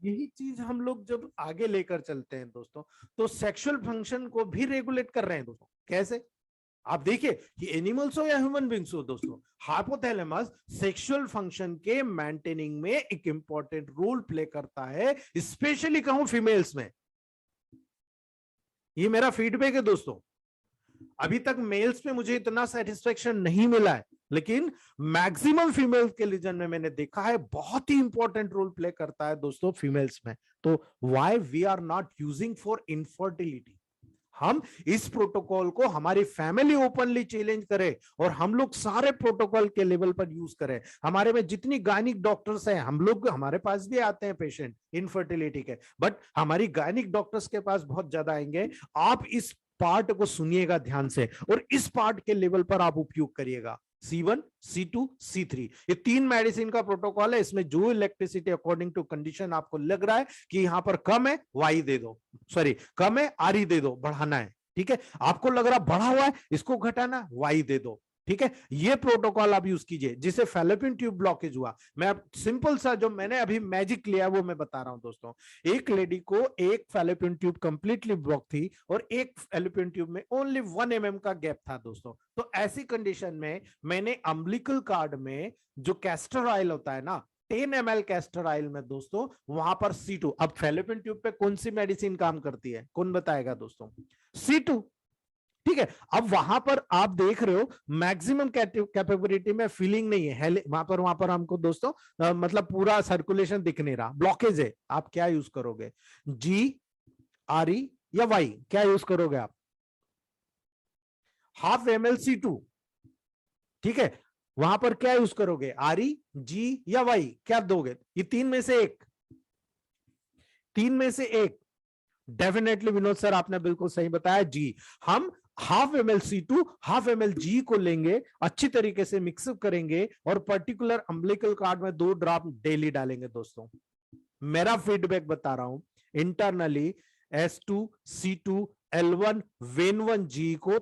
S1: यही चीज हम लोग जब आगे लेकर चलते हैं दोस्तों, तो सेक्सुअल फंक्शन को भी रेगुलेट कर रहे हैं दोस्तों। कैसे? आप देखिए कि एनिमल्स हो या ह्यूमन बींग्स हो दोस्तों, हाइपोथैलेमस सेक्सुअल फंक्शन के मेंटेनिंग में एक इंपॉर्टेंट रोल प्ले करता है, स्पेशली कहूं फीमेल्स में। ये मेरा फीडबैक है दोस्तों। अभी तक मेल्स में मुझे इतना सेटिस्फेक्शन नहीं मिला है, लेकिन मैक्सिमम फीमेल्स के रीजन में मैंने देखा है बहुत ही इंपॉर्टेंट रोल प्ले करता है दोस्तों फीमेल्स में। तो why we are not using for infertility? हम इस प्रोटोकॉल को हमारी फैमिली ओपनली चैलेंज करें और हम लोग सारे प्रोटोकॉल के लेवल पर यूज करें। हमारे में जितनी गायनिक डॉक्टर्स हैं, हम लोग, हमारे पास भी आते हैं पेशेंट इनफर्टिलिटी के, बट हमारी गायनिक डॉक्टर्स के पास बहुत ज्यादा आएंगे। आप इस पार्ट को सुनिएगा ध्यान से और इस पार्ट के लेवल पर आप उपयोग करिएगा। C1, C2, C3 ये 3 मेडिसिन का प्रोटोकॉल है। इसमें जो इलेक्ट्रिसिटी अकॉर्डिंग टू कंडीशन आपको लग रहा है कि यहां पर कम है, वाई दे दो, सॉरी कम है आरी दे दो, बढ़ाना है, ठीक है। आपको लग रहा बढ़ा हुआ है, इसको घटाना, वाई दे दो, ठीक है। ये प्रोटोकॉल आप यूज कीजिए। जिसे फैलोपियन ट्यूब ब्लॉकेज हुआ, मैं अब सिंपल सा जो मैंने अभी मैजिक लिया वो मैं बता रहा हूं दोस्तों। एक लेडी को एक फैलोपियन ट्यूब कंप्लीटली ब्लॉक थी और एक फैलोपियन ट्यूब में ओनली 1 mm का गैप था दोस्तों। तो ऐसी कंडीशन में मैंने अम्बिलिकल कार्ड में जो कैस्टर ऑयल होता है ना, 10 ml कैस्टर ऑयल में दोस्तों, वहां पर C2, अब फैलोपियन ट्यूब पे कौन सी मेडिसिन काम करती है, कौन बताएगा दोस्तों? C2, ठीक है। अब वहां पर आप देख रहे हो मैक्सिमम कैपेबिलिटी में फीलिंग नहीं है, वहां पर हमको दोस्तों मतलब पूरा सर्कुलेशन दिख नहीं रहा, ब्लॉकेज है। आप क्या यूज करोगे, G, RE या Y? क्या यूज करोगे आप? 1/2 ml C2, ठीक है। वहां पर क्या यूज करोगे, RE, G या Y? क्या दोगे? ये 3 में से एक, 3 में से एक। डेफिनेटली विनोद सर आपने बिल्कुल सही बताया, जी। हम 1/2 ml C2, 1/2 ml G को लेंगे, अच्छी तरीके से मिक्सअप करेंगे और पर्टिकुलर अम्बिलिकल कार्ड में 2 ड्रॉप डेली डालेंगे दोस्तों। मेरा फीडबैक बता रहा हूं, internally S2, C2, L1, when 1 G को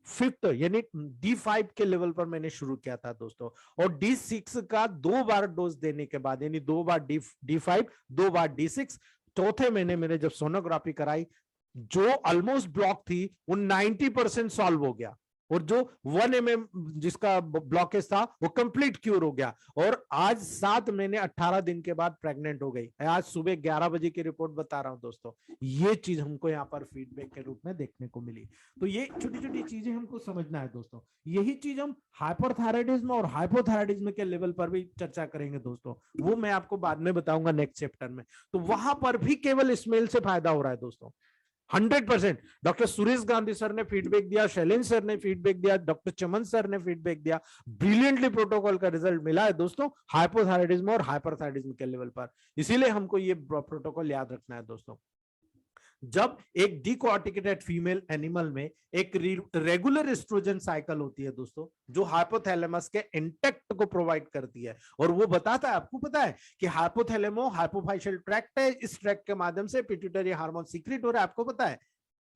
S1: 5th यानी D5 के लेवल पर मैंने शुरू किया था दोस्तों। और D6 का 2 बार डोज देने के बाद, यानी 2 बार D5, 2 बार D6, चौथे महीने मैंने जब सोनोग्राफी कराई, जो ऑलमोस्ट ब्लॉक थी वो 90% सॉल्व हो गया और जो 1 mm जिसका ब्लॉकेज था वो कंप्लीट क्यूर हो गया। और आज 7 महीने 18 दिन के बाद प्रेग्नेंट हो गई। आज सुबह 11 बजे की रिपोर्ट बता रहा हूं दोस्तों। ये चीज हमको यहाँ पर फीडबैक के रूप में देखने को मिली। तो ये छोटी छोटी चीजें हमको समझना है दोस्तों। यही चीज हम हाइपरथायराइडिज्म और हाइपोथायराइडिज्म के लेवल पर भी चर्चा करेंगे दोस्तों, वो मैं आपको बाद में बताऊंगा नेक्स्ट चैप्टर में। तो वहां पर भी केवल स्मेल से फायदा हो रहा है दोस्तों, 100%। डॉक्टर सुरेश गांधी सर ने फीडबैक दिया, शैलेंद्र सर ने फीडबैक दिया, डॉक्टर चमन सर ने फीडबैक दिया, ब्रिलियंटली प्रोटोकॉल का रिजल्ट मिला है दोस्तों हाइपोथायराइडिज्म और हाइपरथायराइडिज्म के लेवल पर। इसीलिए हमको ये प्रोटोकॉल याद रखना है दोस्तों। जब एक डिकोआर्टिकेटेड फीमेल एनिमल में एक रेगुलर एस्ट्रोजन साइकिल होती है दोस्तों, जो हाइपोथैलेमस के इंटेक्ट को प्रोवाइड करती है, और वो बताता है, आपको पता है कि हाइपोथैलेमो हाइपोफाइशियल ट्रैक्ट है, इस ट्रैक्ट के माध्यम से पिट्यूटरी हार्मोन सीक्रेट हो रहा है, आपको पता है।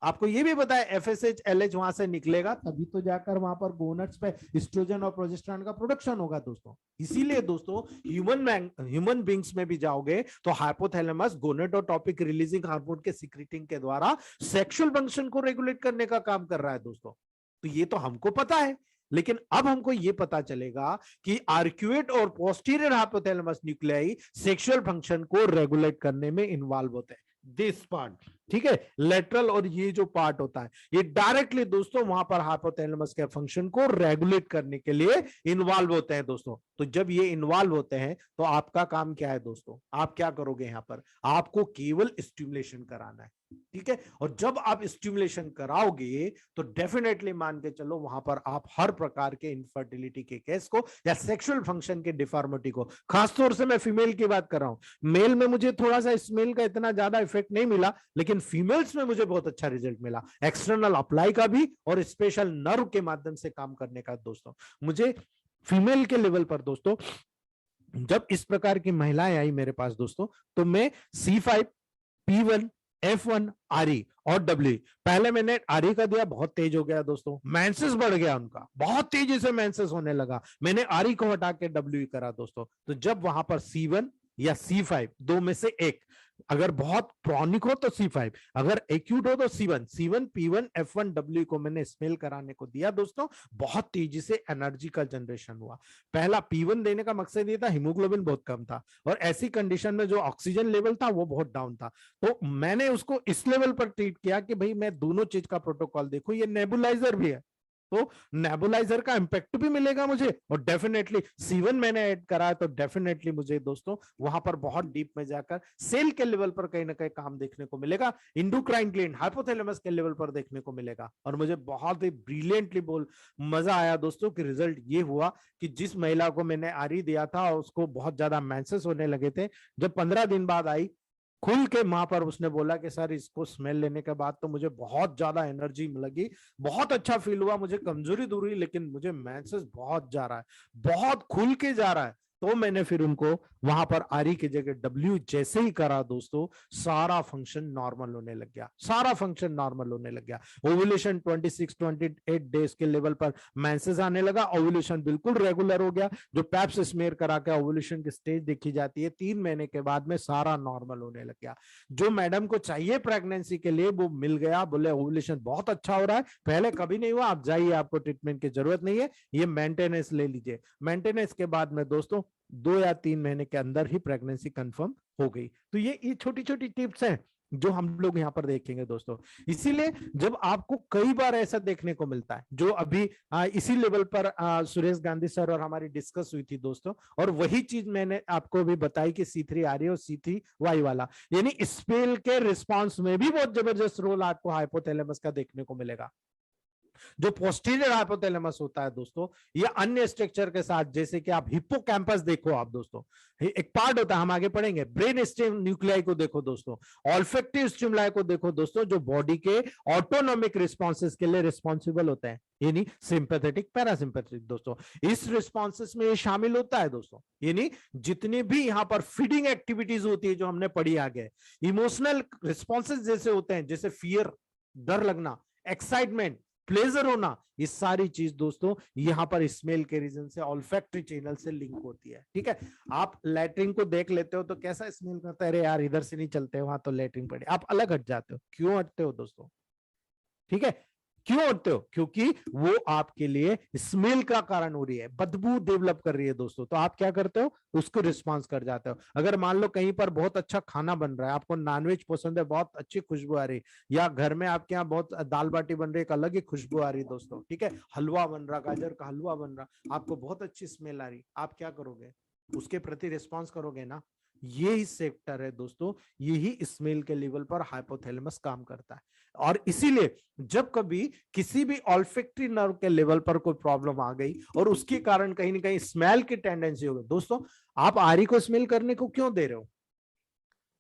S1: आपको ये भी पता है FSH LH वहां से निकलेगा, तभी तो जाकर वहां पर गोनट्स पे एस्ट्रोजन और प्रोजेस्टेरोन का प्रोडक्शन होगा दोस्तों। इसीलिए दोस्तों ह्यूमन बींग्स में भी जाओगे तो हाइपोथैलेमस गोनेडोट्रोपिक रिलीजिंग हार्मोन के सीक्रेटिंग के द्वारा सेक्सुअल फंक्शन को रेगुलेट करने का काम कर रहा है दोस्तों। तो ये तो हमको पता है, लेकिन अब हमको ये पता चलेगा कि आर्क्यूएट और posterior hypothalamus nuclei sexual function को रेगुलेट करने में इन्वॉल्व होते हैं। दिस पार्ट, ठीक है, लेटरल और ये जो पार्ट होता है, ये डायरेक्टली दोस्तों वहां पर हाइपोथैलेमस के फंक्शन को रेगुलेट करने के लिए इन्वॉल्व होते हैं दोस्तों। तो जब ये इन्वॉल्व होते हैं तो आपका काम क्या है दोस्तों, आप क्या करोगे, यहां पर आपको केवल स्टिमुलेशन कराना है। ठीक है। और जब आप स्टिमुलेशन कराओगे तो डेफिनेटली मान के चलो वहां पर आप हर प्रकार के इनफर्टिलिटी के केस को या सेक्सुअल फंक्शन के डिफॉर्मिटी को, खासतौर से मैं फीमेल की बात कर रहा हूं, मेल में मुझे थोड़ा सा स्मेल का इतना ज्यादा इफेक्ट नहीं मिला, लेकिन फीमेल्स में मुझे बहुत अच्छा रिजल्ट मिला, एक्सटर्नल अप्लाई का भी और स्पेशल नर्व के माध्यम से काम करने का। दोस्तों मुझे फीमेल के लेवल पर दोस्तों जब इस प्रकार की महिलाएं आई मेरे पास दोस्तों, तो मैं C5, P1, F1, RE और W, पहले मैंने RE का दिया, बहुत तेज हो गया दोस्तों, मेंसेस बढ़ गया उनका, बहुत तेजी से मेंसेस होने लगा, मैंने RE को हटा के W करा दोस्तों। तो जब वहां पर C1 या C5 दो में से एक, अगर बहुत क्रॉनिक हो तो C5, अगर एक्यूट हो तो C1, C1, P1, F1, W को मैंने स्मेल कराने को दिया दोस्तों, बहुत तेजी से एनर्जी का जनरेशन हुआ। पहला P1 देने का मकसद ये था, हीमोग्लोबिन बहुत कम था और ऐसी कंडीशन में जो ऑक्सीजन लेवल था वो बहुत डाउन था, तो मैंने उसको इस लेवल पर ट्रीट किया कि भाई मैं दोनों चीज का प्रोटोकॉल देखो, ये नेबुलाइजर भी है तो नेबुलाइजर का इंपैक्ट भी मिलेगा मुझे, और डेफिनेटली C1 मैंने ऐड करा तो डेफिनेटली मुझे दोस्तों वहां पर बहुत डीप में जाकर सेल के लेवल पर कहीं ना कहीं काम देखने को मिलेगा, इंडोक्राइन ग्लैंड, हाइपोथैलेमस के लेवल पर देखने को मिलेगा। और मुझे बहुत ही ब्रिलियंटली मजा आया दोस्तों कि रिजल्ट ये हुआ कि जिस महिला को मैंने RE दिया था उसको बहुत ज्यादा मेंसेस होने लगे थे, जब 15 दिन बाद आई खुल के वहां पर उसने बोला कि सर इसको स्मेल लेने के बाद तो मुझे बहुत ज्यादा एनर्जी लगी, बहुत अच्छा फील हुआ, मुझे कमजोरी दूर हुई, लेकिन मुझे मेंसेस बहुत जा रहा है, बहुत खुल के जा रहा है। तो मैंने फिर उनको वहां पर RE की जगह W जैसे ही करा दोस्तों, सारा फंक्शन नॉर्मल होने लग गया, सारा फंक्शन नॉर्मल होने लग गया। ओव्यूलेशन 26-28 डेज के लेवल पर मेंसेस आने लगा, ओव्यूलेशन बिल्कुल रेगुलर हो गया, जो पैप्स स्मेयर करा के ओव्यूलेशन की स्टेज देखी जाती है 3 महीने के बाद में सारा नॉर्मल होने लग गया। जो मैडम को चाहिए प्रेगनेंसी के लिए वो मिल गया, बोले ओव्यूलेशन बहुत अच्छा हो रहा है, पहले कभी नहीं हुआ, आप जाइए, आपको ट्रीटमेंट की जरूरत नहीं है, ये मेंटेनेंस ले लीजिए। मेंटेनेंस के बाद में दोस्तों 2 या 3 महीने के अंदर ही प्रेगनेंसी कंफर्म हो गई। तो ये छोटी छोटी टिप्स हैं जो हम लोग यहाँ पर देखेंगे दोस्तों। इसीलिए जब आपको कई बार ऐसा देखने को मिलता है, जो अभी इसी लेवल पर सुरेश गांधी सर और हमारी डिस्कस हुई थी दोस्तों, और वही चीज मैंने आपको भी बताई कि C3 RE और C3Y वाला, यानी स्पेल के रिस्पॉन्स में भी बहुत जबरदस्त रोल आपको हाइपोथैलेमस का देखने को मिलेगा। जो पोस्टीरियर हाइपोथैलेमस होता है दोस्तों, ये अन्य स्ट्रक्चर के साथ, जैसे कि आप हिप्पोकैम्पस देखो, आप दोस्तों एक पार्ट होता है, हम आगे पढ़ेंगे, ब्रेन स्टेम न्यूक्लियाई को देखो दोस्तों, ऑल्फैक्टिव स्टिमुलाई को देखो दोस्तों, जो बॉडी के ऑटोनॉमिक रिस्पॉन्सेस के लिए रिस्पॉन्सिबल होते हैं, यानी सिंपैथेटिक पैरासिम्पैथेटिक दोस्तों, इस रिस्पॉन्सेस में ये शामिल होता है दोस्तों। यानी जितनी भी यहाँ पर फीडिंग एक्टिविटीज होती है जो हमने पढ़ी आगे, इमोशनल रिस्पॉन्सेस जैसे होते हैं, जैसे फियर, डर लगना, एक्साइटमेंट, प्लेजर होना, ये सारी चीज दोस्तों यहां पर स्मेल के रीजन से ऑल्फैक्टरी चैनल से लिंक होती है। ठीक है, आप लैट्रिन को देख लेते हो तो कैसा स्मेल करता है, अरे यार इधर से नहीं चलते, वहां तो लैट्रिन पड़े, आप अलग हट जाते हो, क्यों हटते हो दोस्तों? ठीक है, क्यों हटते हो? क्योंकि वो आपके लिए स्मेल का कारण हो रही है, बदबू डेवलप कर रही है दोस्तों, तो आप क्या करते हो, उसको रिस्पॉन्स कर जाते हो। अगर मान लो कहीं पर बहुत अच्छा खाना बन रहा है, आपको नॉनवेज पसंद है, बहुत अच्छी खुशबू आ रही, या घर में आपके यहाँ बहुत दाल बाटी बन रही है, एक अलग ही खुशबू आ रही दोस्तों, ठीक है, हलवा बन रहा, गाजर का हलवा बन रहा, आपको बहुत अच्छी स्मेल आ रही, आप क्या करोगे, उसके प्रति रिस्पॉन्स करोगे ना। यही सेक्टर है दोस्तों, यही स्मेल के लेवल पर हाइपोथैलेमस काम करता है। और इसीलिए जब कभी किसी भी ऑल्फैक्टरी नर्व के लेवल पर कोई प्रॉब्लम आ गई और उसके कारण कहीं ना कहीं स्मेल की टेंडेंसी हो गई दोस्तों, आप RE को स्मेल करने को क्यों दे रहे हो?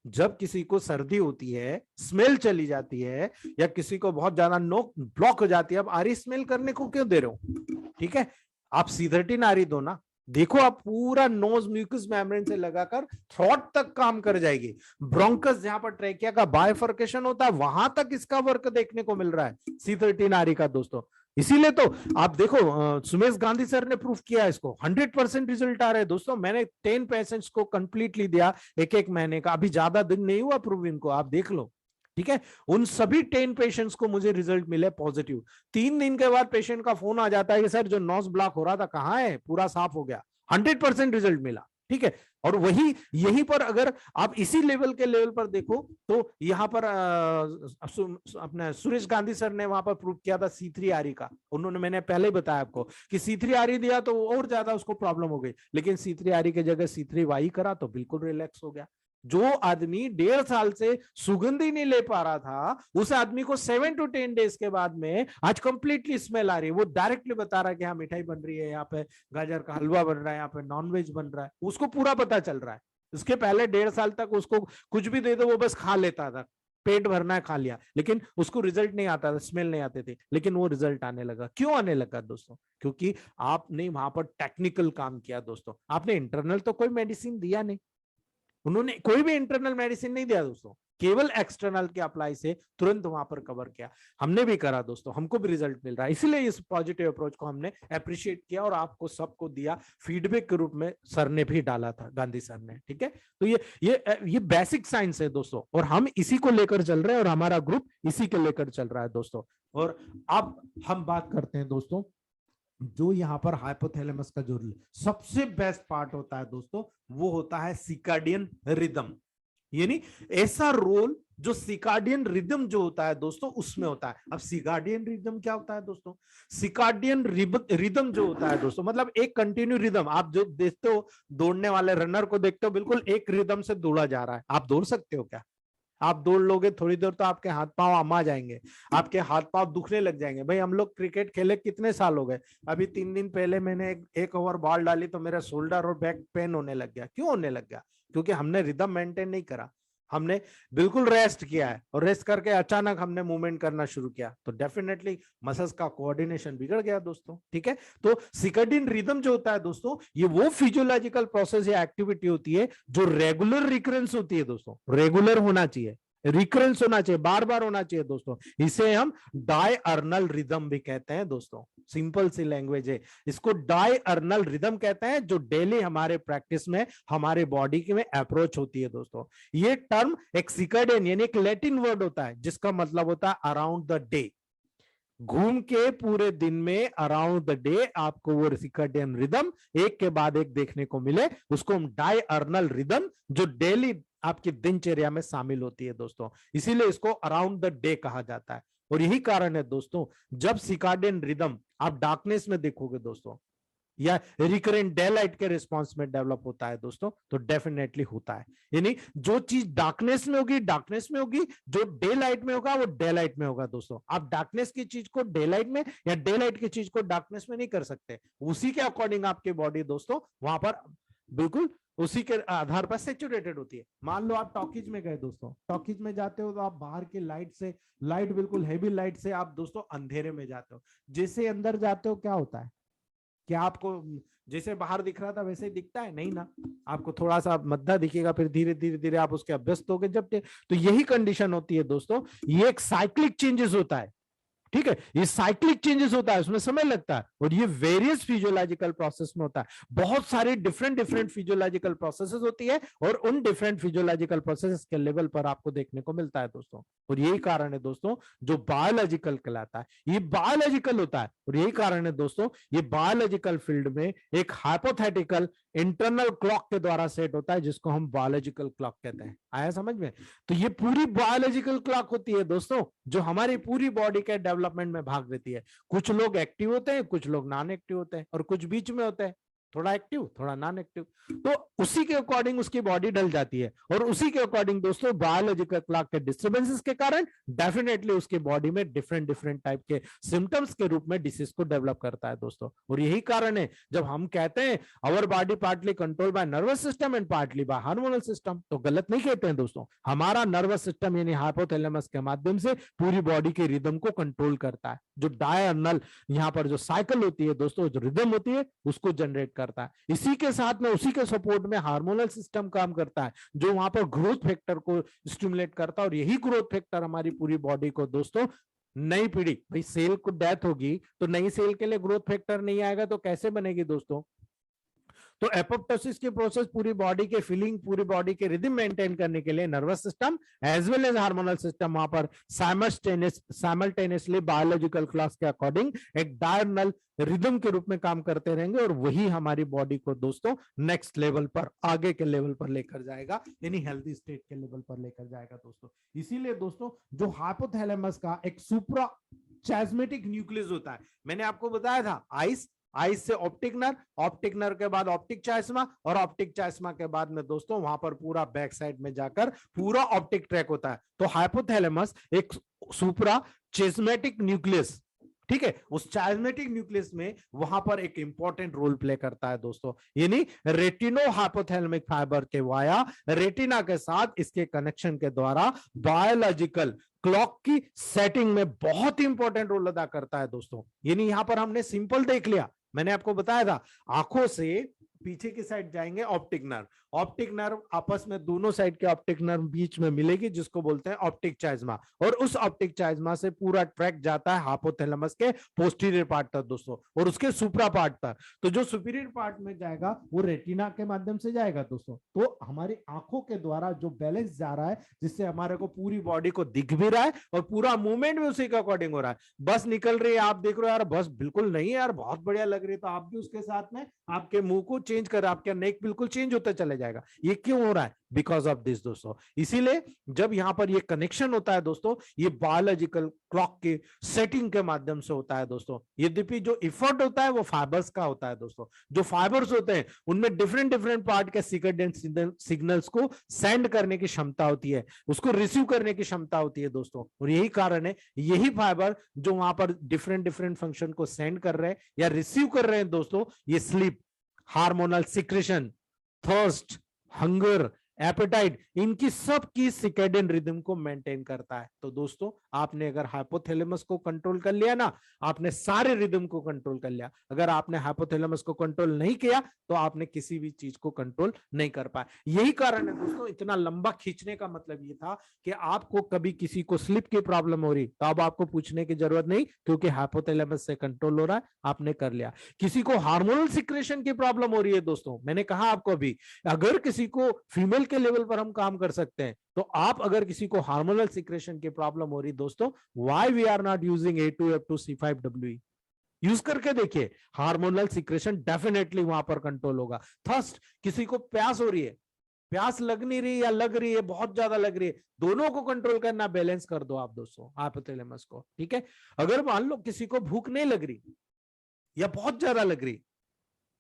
S1: जब किसी को सर्दी होती है, स्मेल चली जाती है, या किसी को बहुत ज्यादा नोक ब्लॉक हो जाती है, आप RE स्मेल करने को क्यों दे रहे हो? ठीक है, आप C13 RE दो ना, देखो आप पूरा नोज म्यूकस मेम्ब्रेन से लगाकर थ्रोट तक काम कर जाएगी। ब्रोंकस जहां पर ट्रेकिया का बायफर्केशन होता है, वहां तक इसका वर्क देखने को मिल रहा है C13 RE का दोस्तों। इसीलिए तो आप देखो सुमेश गांधी सर ने प्रूफ किया इसको, 100% रिजल्ट आ रहे हैं दोस्तों। मैंने 10 पेशेंट्स को कंप्लीटली दिया, एक महीने का, अभी ज्यादा दिन नहीं हुआ प्रूफ इनको, आप देख लो। ठीक है, उन सभी 10 पेशेंट्स को मुझे रिजल्ट मिले पॉजिटिव। 3 दिन के बाद पेशेंट का फोन आ जाता है कि सर जो नोज ब्लॉक हो रहा था कहाँ है, पूरा साफ हो गया, 100% रिजल्ट मिला। ठीक है, और वही यहीं पर अगर आप इसी लेवल के लेवल पर देखो तो यहाँ पर अपने सुरेश गांधी सर ने वहां पर प्रूव किया था C3 RE का। उन्होंने, मैंने पहले ही बताया आपको कि C3 RE दिया तो और ज्यादा उसको प्रॉब्लम हो गई, लेकिन C3 RE की जगह C3Y करा तो बिल्कुल रिलैक्स हो गया। जो आदमी 1.5 साल से सुगंध ही नहीं ले पा रहा था, उस आदमी को 7 to 10 डेज के बाद में आज कंप्लीटली स्मेल आ रही है। वो डायरेक्टली बता रहा है कि हाँ मिठाई बन रही है, यहाँ पे गाजर का हलवा बन रहा है, यहाँ पे नॉनवेज बन रहा है, उसको पूरा पता चल रहा है। इसके पहले 1.5 साल तक उसको कुछ भी दे दो वो बस खा लेता था, पेट भरना है खा लिया, लेकिन उसको रिजल्ट नहीं आता था, स्मेल नहीं आते थे, लेकिन वो रिजल्ट आने लगा। क्यों आने लगा दोस्तों? क्योंकि आपने वहां पर टेक्निकल काम किया दोस्तों। आपने इंटरनल तो कोई मेडिसिन दिया नहीं, उन्होंने कोई भी इंटरनल मेडिसिन नहीं दिया दोस्तों, केवल एक्सटर्नल के अप्लाई से तुरंत वहां पर कवर किया। हमने भी करा दोस्तों, हमको भी रिजल्ट मिल रहा है, इसलिए इस पॉजिटिव अप्रोच को हमने अप्रिशिएट किया और आपको सबको दिया फीडबैक के रूप में। सर ने भी डाला था, गांधी सर ने, ठीक है। तो ये बेसिक साइंस है दोस्तों, और हम इसी को लेकर चल रहे हैं और हमारा ग्रुप इसी के लेकर चल रहा है दोस्तों। और अब हम बात करते हैं दोस्तों, जो यहाँ पर हाइपोथैलेमस का जो सबसे बेस्ट पार्ट होता है दोस्तों, वो होता है सिकाडियन रिदम। यानी ऐसा रोल जो सिकाडियन रिदम जो होता है दोस्तों उसमें होता है। अब सिकाडियन रिदम क्या होता है दोस्तों? सिकाडियन रिदम जो होता है दोस्तों, मतलब एक कंटिन्यू रिदम। आप जो देखते हो दौड़ने वाले रनर को देखते हो, बिल्कुल एक रिदम से दौड़ा जा रहा है। आप दौड़ सकते हो क्या? आप दौड़ लोगे थोड़ी देर तो आपके हाथ पांव आमा जाएंगे, आपके हाथ पांव दुखने लग जाएंगे। भाई हम लोग क्रिकेट खेले कितने साल हो गए, अभी 3 दिन पहले मैंने एक ओवर बॉल डाली तो मेरा शोल्डर और बैक पेन होने लग गया। क्यों होने लग गया? क्योंकि हमने रिदम मेंटेन नहीं करा, हमने बिल्कुल रेस्ट किया है, और रेस्ट करके अचानक हमने मूवमेंट करना शुरू किया तो डेफिनेटली मसल्स का कोऑर्डिनेशन बिगड़ गया दोस्तों, ठीक है। तो सिकाडियन रिदम जो होता है दोस्तों, ये वो फिजियोलॉजिकल प्रोसेस या एक्टिविटी होती है जो रेगुलर रिकरेंस होती है दोस्तों। रेगुलर होना चाहिए, रिकरेंस होना चाहिए, बार बार होना चाहिए दोस्तों। इसे हम डायअर्नल रिदम भी कहते हैं दोस्तों। सिंपल सी लैंग्वेज है, इसको डायअर्नल रिदम कहते हैं, जो डेली हमारे प्रैक्टिस में हमारे बॉडी में अप्रोच होती है दोस्तों। ये टर्म एक सिकाडियन यानी एक लैटिन वर्ड होता है जिसका मतलब होता है अराउंड द डे। घूम के पूरे दिन में अराउंड द डे आपको वो सिकाडियन रिदम एक के बाद एक देखने को मिले, उसको हम डायअर्नल रिदम, जो डेली आपकी दिनचर्या में शामिल होती है दोस्तों। इसीलिए इसको अराउंड द डे कहा जाता है। और यही कारण है दोस्तों, जब सिकाडियन रिदम आप डार्कनेस में देखोगे दोस्तों, या रिकरेंट डे लाइट के रिस्पॉन्स में डेवलप होता है दोस्तों, तो डेफिनेटली होता है। यानी जो चीज डार्कनेस में होगी डार्कनेस में होगी, जो डे लाइट में होगा वो डे लाइट में होगा दोस्तों। आप डार्कनेस की चीज को डे लाइट में या डे लाइट की चीज को डार्कनेस में नहीं कर सकते। उसी के अकॉर्डिंग आपकी बॉडी दोस्तों वहां पर बिल्कुल उसी के आधार पर सेचुरेटेड होती है। मान लो आप टॉकीज में गए दोस्तों, टॉकीज में जाते हो तो आप बाहर की लाइट से, लाइट बिल्कुल हैवी लाइट से आप दोस्तों अंधेरे में जाते हो। जैसे अंदर जाते हो क्या होता है? क्या आपको जैसे बाहर दिख रहा था वैसे ही दिखता है? नहीं ना, आपको थोड़ा सा मद्दा दिखेगा, फिर धीरे धीरे धीरे आप उसके अभ्यस्त होगे जब। तो यही कंडीशन होती है दोस्तों, ये एक साइक्लिक चेंजेस होता है, ठीक है। ये साइक्लिक चेंजेस होता है, उसमें समय लगता है, और ये वेरियस फिजियोलॉजिकल प्रोसेस में होता है। बहुत सारी डिफरेंट फिजियोलॉजिकल प्रोसेसेस होती है, और उन डिफरेंट फिजियोलॉजिकल प्रोसेसेस के लेवल पर आपको देखने को मिलता है दोस्तों। और यही कारण है दोस्तों जो बायोलॉजिकल कहलाता है, ये बायोलॉजिकल होता है। और यही कारण है दोस्तों, ये बायोलॉजिकल फील्ड में एक हाइपोथेटिकल इंटरनल क्लॉक के द्वारा सेट होता है, जिसको हम बायोलॉजिकल क्लॉक कहते हैं। आया समझ में? तो ये पूरी बायोलॉजिकल क्लॉक होती है दोस्तों, जो हमारी पूरी बॉडी के डेवलपमेंट में भाग लेती है। कुछ लोग एक्टिव होते हैं, कुछ लोग नॉन एक्टिव होते हैं, और कुछ बीच में होते हैं, थोड़ा एक्टिव थोड़ा नॉन एक्टिव। तो उसी के अकॉर्डिंग उसकी बॉडी ढल जाती है, और उसी के अकॉर्डिंग दोस्तों बायोलॉजिकल क्लॉक के डिस्टर्बेंसेस के कारण डेफिनेटली उसकी बॉडी में डिफरेंट टाइप के सिम्टम्स के रूप में डिसीज को डेवलप करता है दोस्तों। और यही कारण है जब हम कहते हैं our body partly control by nervous system and partly bye hormonal system, तो गलत नहीं कहते हैं दोस्तों। हमारा नर्वस सिस्टम यानी हाइपोथैलेमस के माध्यम से पूरी बॉडी के रिदम को कंट्रोल करता है। जो डायर्नल यहाँ पर जो साइकिल होती है दोस्तों, जो रिदम होती है उसको जनरेट करता है। इसी के साथ में उसी के सपोर्ट में हार्मोनल सिस्टम काम करता है, जो वहां पर ग्रोथ फैक्टर को स्टिमुलेट करता है। और यही ग्रोथ फैक्टर हमारी पूरी बॉडी को दोस्तों नई पीढ़ी, भाई सेल को डेथ होगी तो नई सेल के लिए ग्रोथ फैक्टर नहीं आएगा तो कैसे बनेगी दोस्तों? तो एपोप्टोसिस की प्रोसेस पूरी बॉडी के फीलिंग, पूरी बॉडी के रिदम मेंटेन करने के लिए nervous system as well as hormonal system वहां पर साइमल्टेनियसली बायोलॉजिकल क्लॉक्स के अकॉर्डिंग एक डायर्नल रिदम के रूप में काम करते रहेंगे, और वही हमारी बॉडी को दोस्तों नेक्स्ट लेवल पर, आगे के लेवल पर लेकर जाएगा, यानी हेल्दी स्टेट के लेवल पर लेकर जाएगा दोस्तों। इसीलिए दोस्तों जो हाइपोथैलेमस का एक सुप्रा चैस्मेटिक न्यूक्लियस होता है, मैंने आपको बताया था आइस आई से ऑप्टिक नर्व, ऑप्टिक नर्व के बाद ऑप्टिक चाइस्मा, और ऑप्टिक चाइस्मा के बाद में दोस्तों वहां पर पूरा बैक साइड में जाकर पूरा ऑप्टिक ट्रैक होता है। तो हाइपोथैलेमस एक सुप्रा चिस्मेटिक न्यूक्लियस, ठीक है, उस चाइस्मेटिक न्यूक्लियस में वहां पर एक इंपॉर्टेंट रोल प्ले करता है दोस्तों, यानी रेटिनो हाइपोथैलेमिक फाइबर के वाया रेटिना के साथ इसके कनेक्शन के द्वारा बायोलॉजिकल क्लॉक की सेटिंग में बहुत इंपॉर्टेंट रोल अदा करता है दोस्तों। यानी यहां पर हमने सिंपल देख लिया, मैंने आपको बताया था आंखों से पीछे की साइड जाएंगे ऑप्टिक नर्व, ऑप्टिक नर्व आपस में दोनों साइड के ऑप्टिक नर्व बीच में मिलेगी जिसको बोलते हैं ऑप्टिक चाइस्मा, और उस ऑप्टिक चाइस्मा से पूरा ट्रैक जाता है हाइपोथैलेमस के पोस्टीरियर पार्ट तक दोस्तों, और उसके सुप्रा पार्ट तक। तो जो सुपीरियर पार्ट में जाएगा वो रेटिना के माध्यम से जाएगा दोस्तों। तो हमारी आंखों के द्वारा जो बैलेंस जा रहा है, जिससे हमारे को पूरी बॉडी को दिख भी रहा है और पूरा मूवमेंट भी उसी के अकॉर्डिंग हो रहा है। बस निकल रही है, आप देख रहे हो यार बस बिल्कुल नहीं यार बहुत बढ़िया लग रही है, तो आप भी उसके साथ में आपके मुंह को चेंज कर, आपका नेक बिल्कुल चेंज होता चले जाएगा। ये क्यों हो रहा है? बिकॉज ऑफ दिस दोस्तों। इसीलिए जब यहां पर ये कनेक्शन होता है दोस्तों, ये बायोलॉजिकल क्लॉक के सेटिंग के माध्यम से होता है दोस्तों। यद्यपि जो इफर्ट होता है वो फाइबर्स का होता है दोस्तों। जो फाइबर्स होते हैं उनमें डिफरेंट डिफरेंट पार्ट के सीक्वेंस सिग्नल्स को सेंड करने की क्षमता होती है, उसको रिसीव करने की क्षमता होती है दोस्तों। और यही कारण है, यही फाइबर जो वहां पर डिफरेंट डिफरेंट फंक्शन को सेंड कर रहे हैं या रिसीव कर रहे हैं दोस्तों, ये sleep, hormonal secretion, thirst, hunger, appetite, इनकी सब की सिकेडियन रिदम को मेंटेन करता है। तो दोस्तों आपने अगर हाइपोथैलेमस को कंट्रोल कर लिया ना, आपने सारे रिदम को कंट्रोल कर लिया। अगर आपने हाइपोथैलेमस को कंट्रोल नहीं किया तो आपने किसी भी चीज को कंट्रोल नहीं कर पाया। यही कारण है दोस्तों, इतना लंबा खींचने का मतलब ये था कि आपको कभी किसी को स्लिप की प्रॉब्लम हो रही तो अब आपको पूछने की जरूरत नहीं, क्योंकि हाइपोथैलेमस से कंट्रोल हो रहा है, आपने कर लिया। किसी को हार्मोनल सिक्रेशन की प्रॉब्लम हो रही है दोस्तों, मैंने कहा आपको अभी, अगर किसी को फीमेल के लेवल पर हम काम कर सकते हैं, तो आप अगर किसी को हार्मोनल सिक्रेशन की प्रॉब्लम हो रही दोस्तों, why we are not using A2F2C5WE, use करके देखिए, हार्मोनल सिक्रेशन डेफिनेटली वहां पर कंट्रोल होगा। थर्स्ट, किसी को प्यास हो रही है, प्यास लग नहीं रही या लग रही है, बहुत ज्यादा लग रही है, दोनों को कंट्रोल करना, बैलेंस कर दो आप दोस्तों हाइपोथैलेमस को, ठीक है। अगर मान लो किसी को भूख नहीं लग रही या बहुत ज्यादा लग रही,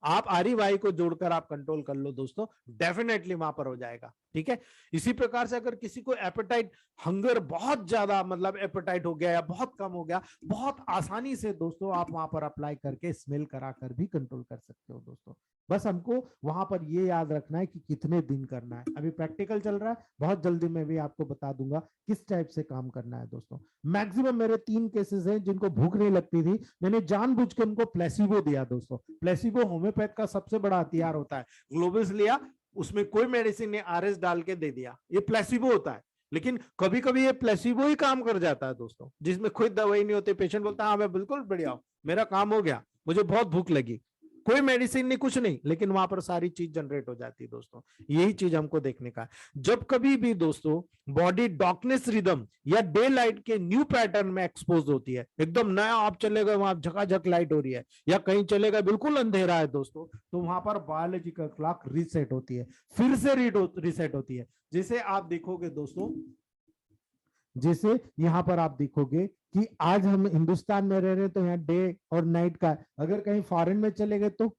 S1: आप REY को जोड़कर आप कंट्रोल कर लो दोस्तों, डेफिनेटली वहां पर हो जाएगा, ठीक है। इसी प्रकार से अगर किसी को एपेटाइट, हंगर बहुत ज्यादा मतलब एपेटाइट हो गया या बहुत कम हो गया, बहुत आसानी से दोस्तों आप वहां पर अप्लाई करके स्मेल कराकर भी कंट्रोल कर सकते हो दोस्तों। बस हमको वहां पर ये याद रखना है कि कितने दिन करना है। अभी प्रैक्टिकल चल रहा है, बहुत जल्दी मैं भी आपको बता दूंगा किस टाइप से काम करना है दोस्तों। मैक्सिमम मेरे 3 केसेस हैं जिनको भूख नहीं लगती थी, मैंने जानबूझ के उनको प्लेसिबो दिया दोस्तों। प्लेसिबो होम्योपैथ का सबसे बड़ा हथियार होता है। ग्लोबस लिया, उसमें कोई मेडिसिन ने RS डाल के दे दिया, ये प्लेसिबो होता है। लेकिन कभी कभी ये प्लेसिबो ही काम कर जाता है दोस्तों, जिसमें कोई दवाई नहीं होती। पेशेंट बोलता है हाँ मैं बिल्कुल बढ़िया हूं, मेरा काम हो गया, मुझे बहुत भूख लगी, कोई मेडिसिन नहीं, कुछ नहीं, लेकिन वहां पर सारी चीज जनरेट हो जाती है दोस्तों। यही चीज हमको देखने का है। जब कभी भी दोस्तों बॉडी डार्कनेस रिदम या डे लाइट के न्यू पैटर्न में एक्सपोज होती है, एकदम नया आप चले गए वहां झकाझक लाइट हो रही है, या कहीं चले गए बिल्कुल अंधेरा है दोस्तों, तो वहां पर बायोलॉजिकल क्लॉक रीसेट होती है, फिर से रीसेट होती है। जैसे आप देखोगे दोस्तों, जैसे यहाँ पर आप देखोगे कि आज हम हिंदुस्तान में रह रहे हैं तो यहाँ डे और नाइट का, अगर कहीं फॉरेन में चले गए तो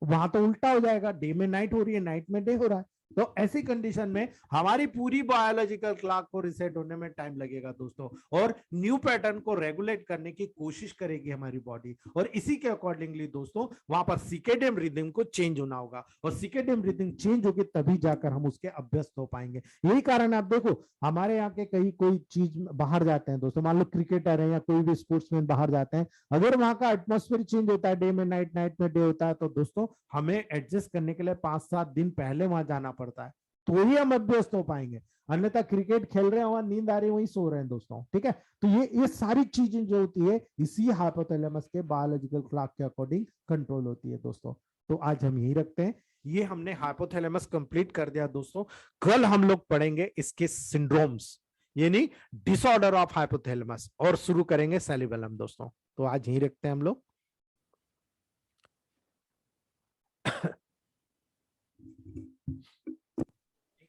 S1: वहां तो उल्टा हो जाएगा, डे में नाइट हो रही है, नाइट में डे हो रहा है। तो ऐसी कंडीशन में हमारी पूरी बायोलॉजिकल क्लॉक को रिसेट होने में टाइम लगेगा दोस्तों, और न्यू पैटर्न को रेगुलेट करने की कोशिश करेगी हमारी बॉडी, और इसी के अकॉर्डिंगली दोस्तों वहां पर सिकेडियम रिदम को चेंज होना होगा, और सिकेडियम रिदम चेंज होगी तभी जाकर हम उसके अभ्यस्त हो पाएंगे। यही कारण आप देखो, हमारे यहाँ के कहीं कोई चीज बाहर जाते हैं दोस्तों, मान लो क्रिकेटर है या कोई भी स्पोर्ट्समैन बाहर जाते हैं, अगर वहां का एटमोस्फेयर चेंज होता है, डे में नाइट, नाइट में डे होता है, तो दोस्तों हमें एडजस्ट करने के लिए 5-7 दिन पहले वहां जाना पड़ता है, तो ही हम अभ्यस्त हो पाएंगे। अन्यथा क्रिकेट खेल रहे हैं, वहां नींद आ रही है, वहीं सो रहे हैं दोस्तों, ठीक है। तो ये सारी चीजें जो होती है इसी हाइपोथैलेमस के बायोलॉजिकल क्लॉक के अकॉर्डिंग कंट्रोल होती है दोस्तों। तो आज हम यही रखते हैं। ये हमने हाइपोथैलेमस कंप्लीट कर दिया दोस्तों। कल हम लोग पढ़ेंगे इसके सिंड्रोम्स, यानी डिसऑर्डर ऑफ हाइपोथैलेमस, और शुरू करेंगे सेरिबेलम दोस्तों। तो आज यही रखते हैं हम लोग।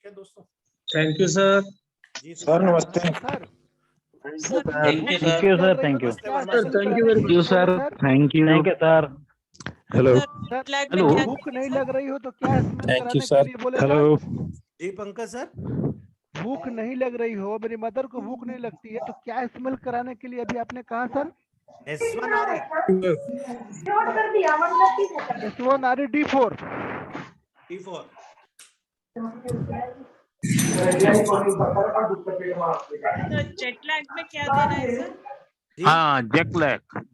S1: दोस्तों
S4: थैंक यू सर।
S1: जी
S6: सर नमस्ते।
S1: Sir
S4: thank you
S6: thank you sir, thank you
S4: thank you very
S6: sir, thank you sir.
S2: Hello
S6: sir
S7: flag में
S6: हेलो
S7: क्या
S6: भूख
S7: देना
S6: नहीं
S7: सर?
S6: लग रही हो तो क्या स्मेल
S2: थैंक यू
S6: कराने के
S2: सर
S6: लिए बोले
S2: हेलो
S6: सर?
S1: जी पंकज सर,
S6: भूख नहीं लग रही हो, मेरी मदर को भूख नहीं लगती है, तो क्या स्मेल कराने के लिए अभी आपने कहा सर?
S1: S1 आ रही
S6: S1RE-D4
S1: T4।
S7: तो जेट लैग में क्या देना है सर?
S1: जी
S6: हाँ jet lag
S2: hello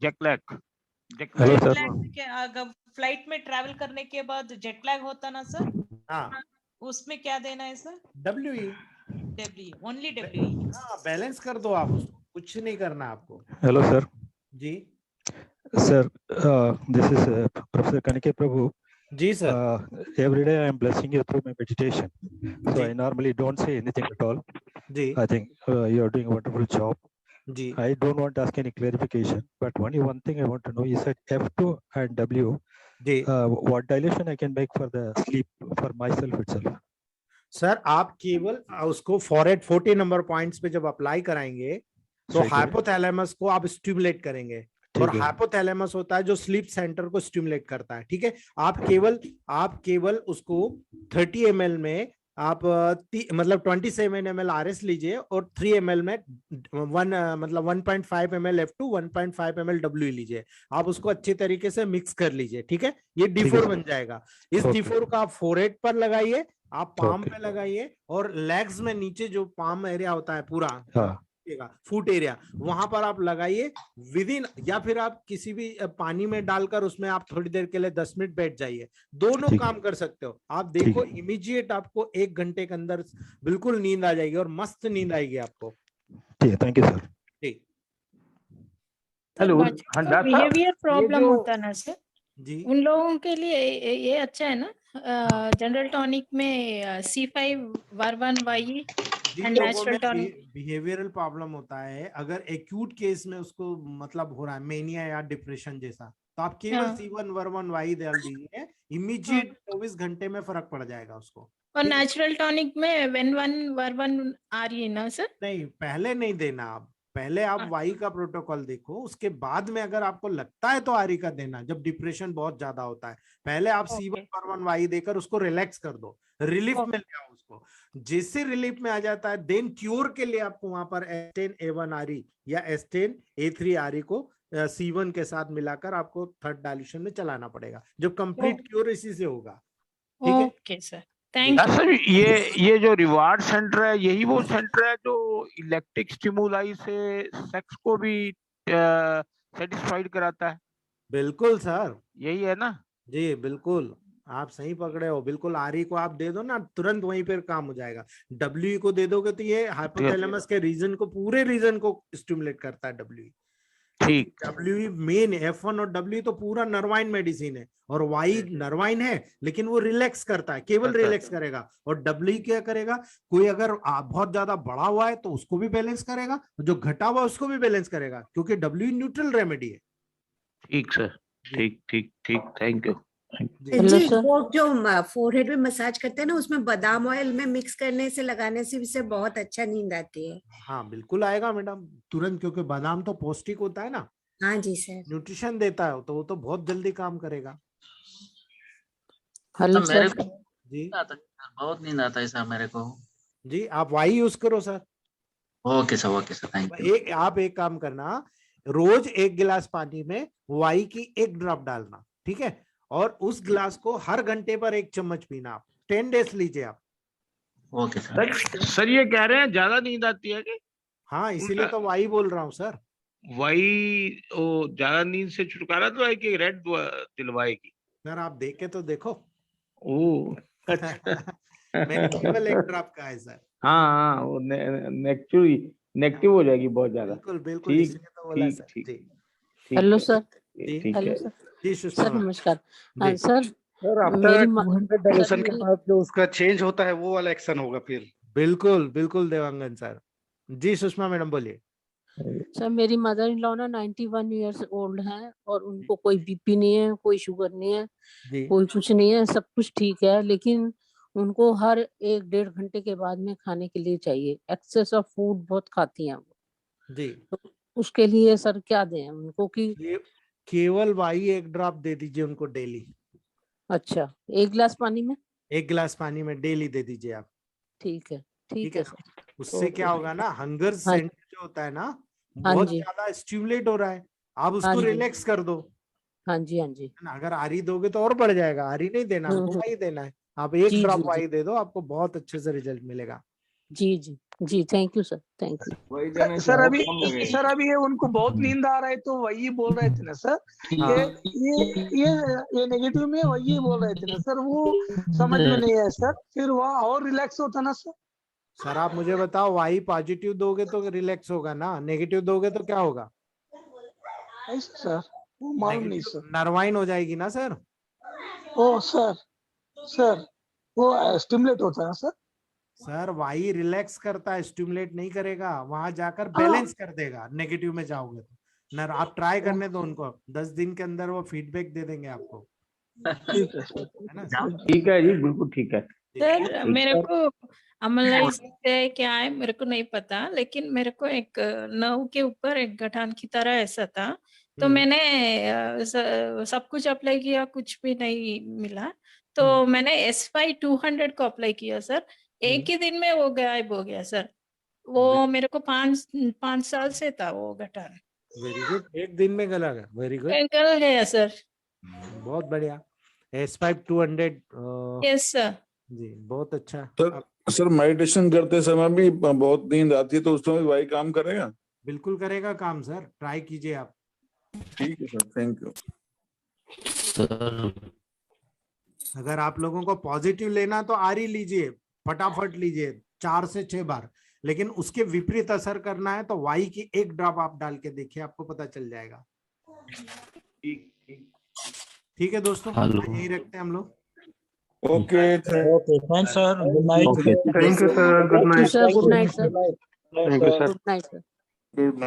S7: jet
S2: sir
S7: lag में क्या, अगर फ्लाइट में ट्रैवल करने के बाद जेट लैग होता ना सर,
S1: हाँ
S7: उसमें क्या देना है sir?
S1: WE।
S7: W, only W.
S1: हाँ बैलेंस कर दो आप उसको, कुछ नहीं करना आपको।
S2: हेलो सर
S1: जी
S2: sir this is professor Kanike Prabhu
S1: ji sir.
S2: every day I am blessing you through my meditation so
S1: जी
S2: I normally don't say anything at all
S1: जी
S2: I think you are doing a wonderful job
S1: जी
S2: I don't want to ask any clarification but only one thing I want to know you said F2 and W
S1: जी
S2: what dilation I can make for the sleep for myself itself
S1: sir, आप केवल उसको forehead 40 number points पे जब apply कराएंगे तो
S2: सही है।
S1: हाइपोथैलेमस को आप स्टिमुलेट करेंगे, और
S2: ठीक है
S1: हाइपोथैलेमस होता है जो स्लीप सेंटर को स्टिमुलेट करता है। ठीक है, आप केवल उसको 30 ml में आप मतलब 27 ml RS लीजिए और 3 ml में मतलब 1.5 ml F2 1.5 ml W लीजिए। आप उसको अच्छे तरीके से मिक्स कर लीजिए। ठीक है, ये
S2: ठीक है
S1: D4
S2: सर।
S1: बन जाएगा। इस
S2: ओके।
S1: D4 का आप फोरहेड पर लगाइए, आप पाम
S2: ओके।
S1: पे लगाइए, और लेग्स में नीचे जो पाम एरिया होता है पूरा
S2: हाँ
S1: फुट एरिया, वहां पर आप लगाइए विद इन, या फिर आप किसी भी पानी में डालकर उसमें आप थोड़ी देर के लिए 10 मिनट बैठ जाइए। दोनों
S2: ठीक
S1: काम कर सकते हो आप।
S2: ठीक
S1: देखो
S2: है
S1: इमीडिएट आपको 1 घंटे के अंदर बिल्कुल नींद आ जाएगी, और मस्त नींद आएगी आपको।
S2: ठीक है थैंक यू सर
S1: ठीक
S6: हेलो हाँ
S8: बच्चों
S6: डॉक्टर साहब
S8: बिहेवियर
S6: ये
S8: प्रॉब्लम
S6: जो
S8: होता है ना सर,
S1: जी
S8: उन लोगों के लिए ये अच्छा है ना? जनरल टॉनिक में C5
S1: जिन
S8: एंड
S1: लोगों
S8: नेचुरल
S1: में
S8: टॉनिक।
S1: बिहेवियरल प्रॉब्लम होता है, अगर एक्यूट केस में उसको मतलब हो रहा है मेनिया या डिप्रेशन जैसा, तो आप केवल
S8: हाँ,
S1: C1 वर्वन वाई डाल दीजिए,
S8: हाँ।
S1: इमीडिएट 24 घंटे में फर्क पड़ जाएगा उसको।
S8: और
S1: ठीक है,
S8: नेचुरल टॉनिक में वेन आ रही है ना सर?
S1: नहीं पहले नहीं देना आप, पहले आप
S8: हाँ,
S1: वाई का प्रोटोकॉल देखो, उसके बाद में अगर आपको लगता है तो आरी का देना, जब डिप्रेशन बहुत ज्यादा होता है। पहले आप C1
S8: ओके
S1: वर्वन वाई देकर उसको रिलैक्स कर दो, रिलीफ में ले आओ उसको। जैसे रिलीफ में आ जाता है, देन क्योर के लिए आपको वहां पर S10A1 आरी या S10A3 आरी को C1 के साथ मिलाकर आपको थर्ड डायल्यूशन में चलाना पड़ेगा, जब कंप्लीट क्योर इसी से होगा। ठीक है
S8: okay sir, thank
S6: doctor
S8: you.
S6: साहब ये जो रिवार्ड सेंटर है यही वो सेंटर है जो इलेक्ट्रिक स्टिमुलाई से सेक्स को भी सेटिस्फाइड कराता है,
S1: बिल्कुल सर,
S6: यही है ना?
S1: जी बिल्कुल, आप सही पकड़े हो। बिल्कुल, आरी को आप दे दो ना, तुरंत वहीं पर काम हो जाएगा। डब्ल्यू को दे दोगे तो ये हाइपोथैलेमस के रीजन को, पूरे रीजन को स्टिमुलेट करता है डब्ल्यू। क्योंकि
S6: ठीक
S1: डब्ल्यू मेन, F1 और W तो पूरा नर्वाइन मेडिसिन है, और वाई नर्वाइन है, लेकिन वो रिलैक्स करता है, केवल रिलैक्स करेगा। और डब्ल्यू क्या करेगा, कोई अगर बहुत ज्यादा बढ़ा हुआ है तो उसको भी बैलेंस करेगा, जो घटा हुआ है उसको भी बैलेंस करेगा, क्योंकि डब्ल्यू न्यूट्रल रेमेडी है।
S6: ठीक सर,
S1: जी
S6: ठीक ठीक ठीक, थैंक यू।
S1: जी
S3: हेलो
S9: जी
S3: सर।
S9: वो जो फोरहेड में मसाज करते हैं ना, उसमें बादाम ऑयल में मिक्स करने से लगाने से इससे बहुत अच्छा नींद आती है।
S1: हाँ बिल्कुल आएगा मैडम तुरंत, क्योंकि बादाम तो पौष्टिक होता है ना,
S9: हाँ जी सर।
S1: न्यूट्रिशन देता है, तो वो तो बहुत जल्दी काम करेगा।
S3: हेलो
S10: मेरे
S3: सर।
S10: को
S1: जी
S10: नींद आता है सर, बहुत नींद आता है सर मेरे को।
S1: जी, आप वाई यूज करो sir.
S10: Okay sir, thank you.
S1: आप एक काम करना, रोज 1 गिलास पानी में वाई की 1 ड्रॉप डालना, ठीक है, और उस गिलास को हर घंटे पर 1 चम्मच पीना। आप 10 डेज लीजिए आप।
S10: Okay sir.
S6: सर ये कह रहे हैं ज्यादा नींद आती है कि
S1: हाँ, इसीलिए तो वाई बोल रहा हूँ सर।
S6: वही वो ज्यादा नींद से छुटकारा तो है कि रेड दिलवाएगी?
S1: सर आप देखे तो देखो।
S6: ओ अच्छा।
S1: मैंने केवल 1 ड्रॉप का है सर।
S6: हाँ हाँ वो नेगेटिव हो जाएगी बहुत ज्यादा।
S1: बिल्कुल बिल्कुल,
S6: ठीक
S1: इसलिए तो बोला
S6: ठीक
S1: सर।
S6: ठीक
S1: जी
S6: ठीक
S3: हेलो
S6: है
S3: सर।
S1: जी
S6: ठीक
S3: हेलो
S6: है।
S3: Sir.
S1: Ji Sushma
S3: sir
S1: ma'am.
S3: नमस्कार। हाँ
S1: जी
S3: सर,
S11: सर आफ्टर
S3: मेरी
S11: 200
S3: सर
S11: डायलेशन के
S3: मेरी
S11: बाद जो उसका चेंज होता है वो वाला एक्शन होगा फिर।
S1: बिल्कुल बिल्कुल देवांगन सर। जी सुषमा मैडम बोलिए।
S3: सर मेरी मदर इन लॉ ना 91 ईयर्स ओल्ड हैं, और उनको कोई बीपी नहीं है, कोई शुगर नहीं है,
S1: जी
S3: कोई कुछ नहीं है, सब कुछ ठीक है। लेकिन उनको हर 1-1.5 घंटे के बाद में खाने के लिए चाहिए। एक्सेस ऑफ फूड बहुत खाती हैं वो।
S1: जी
S3: तो उसके लिए सर क्या दें उनको कि
S1: ये केवल वाई 1 ड्रॉप दे दीजिए उनको डेली।
S3: अच्छा, 1 गिलास पानी में?
S1: 1 गिलास पानी में डेली दे दीजिए आप।
S3: ठीक है, ठीक
S1: ठीक
S3: है
S1: है
S3: सर।
S1: ना? उससे क्या होगा ना, हंगर
S3: हाँ
S1: सेंटर जो होता है ना,
S3: हाँ
S1: बहुत
S3: जी,
S1: ज्यादा स्टिमुलेट हो रहा है, आप
S3: हाँ
S1: उसको
S3: जी,
S1: रिलैक्स कर दो,
S3: हाँ जी, हाँ जी।
S1: है ना। अगर आरी दोगे तो और बढ़ जाएगा, आरी नहीं देना हमको, वाई देना है। आप 1
S3: जी
S1: drop
S3: ji ji
S1: why they दो, आपको बहुत अच्छे से रिजल्ट मिलेगा।
S3: जी जी जी, thank you sir, thank you.
S12: वही देने से बहुत कम लगेगा।
S13: सर अभी ये उनको बहुत नींद आ रहा है तो वही बोल रहे थे ना सर,
S1: हाँ।
S13: ये नेगेटिव में वही बोल रहे थे ना सर, वो समझ में नहीं आया सर, फिर वह और रिलैक्स होता ना सर।
S1: सर आप मुझे बताओ, वाई पॉजिटिव दोगे तो रिलैक्स होगा ना, नेगेटिव दोगे तो क्या होगा?
S13: ऐसा सर वो मालूम नहीं सर।
S1: नर्वाइन हो जाएगी ना सर।
S13: ओ सर वो स्टिमुलेट होता है सर।
S1: सर वाई रिलैक्स करता है, स्टिमुलेट नहीं करेगा, वहां जाकर बैलेंस कर देगा। नेगेटिव में जाओगे तो नर, आप ट्राई करने दो उनको, 10 दिन के अंदर वो फीडबैक दे देंगे आपको।
S13: ठीक है सर,
S1: है ना।
S12: ठीक है जी, बिल्कुल ठीक है।
S8: सर मेरे को अमलाइज है क्या है मेरे को नहीं पता, लेकिन मेरे को एक नव के ऊपर एक गठान की तरह ऐसा था, तो मैंने सब कुछ अप्लाई किया, कुछ भी नहीं मिला, तो मैंने S5 200 को अप्लाई किया सर, एक ही दिन में वो गायब हो गया सर। वो मेरे को 5 साल से था वो गठान।
S1: वेरी गुड, एक दिन में गला गया, वेरी गुड,
S8: गल गया सर।
S1: बहुत बढ़िया। S5 200
S8: यस सर
S1: जी, बहुत अच्छा।
S14: सर मेडिटेशन करते समय भी बहुत नींद आती है, तो उसमें भी वाई काम करेगा?
S1: बिल्कुल करेगा काम सर, ट्राई कीजिए आप।
S14: ठीक है सर, थैंक यू
S10: सर।
S1: अगर आप लोगों को पॉजिटिव लेना तो आरी लीजिए, फटाफट लीजिए 4 से 6 बार, लेकिन उसके विपरीत असर करना है तो वाई की 1 ड्रॉप आप डाल के देखिए, आपको पता चल जाएगा। ठीक है दोस्तों, यही रखते हैं हम लोग।
S14: Okay,
S13: thanks sir, good night.
S11: Thank you sir, good night.
S3: Good night sir.
S11: Thank you sir.
S3: Good night sir.
S14: Good night.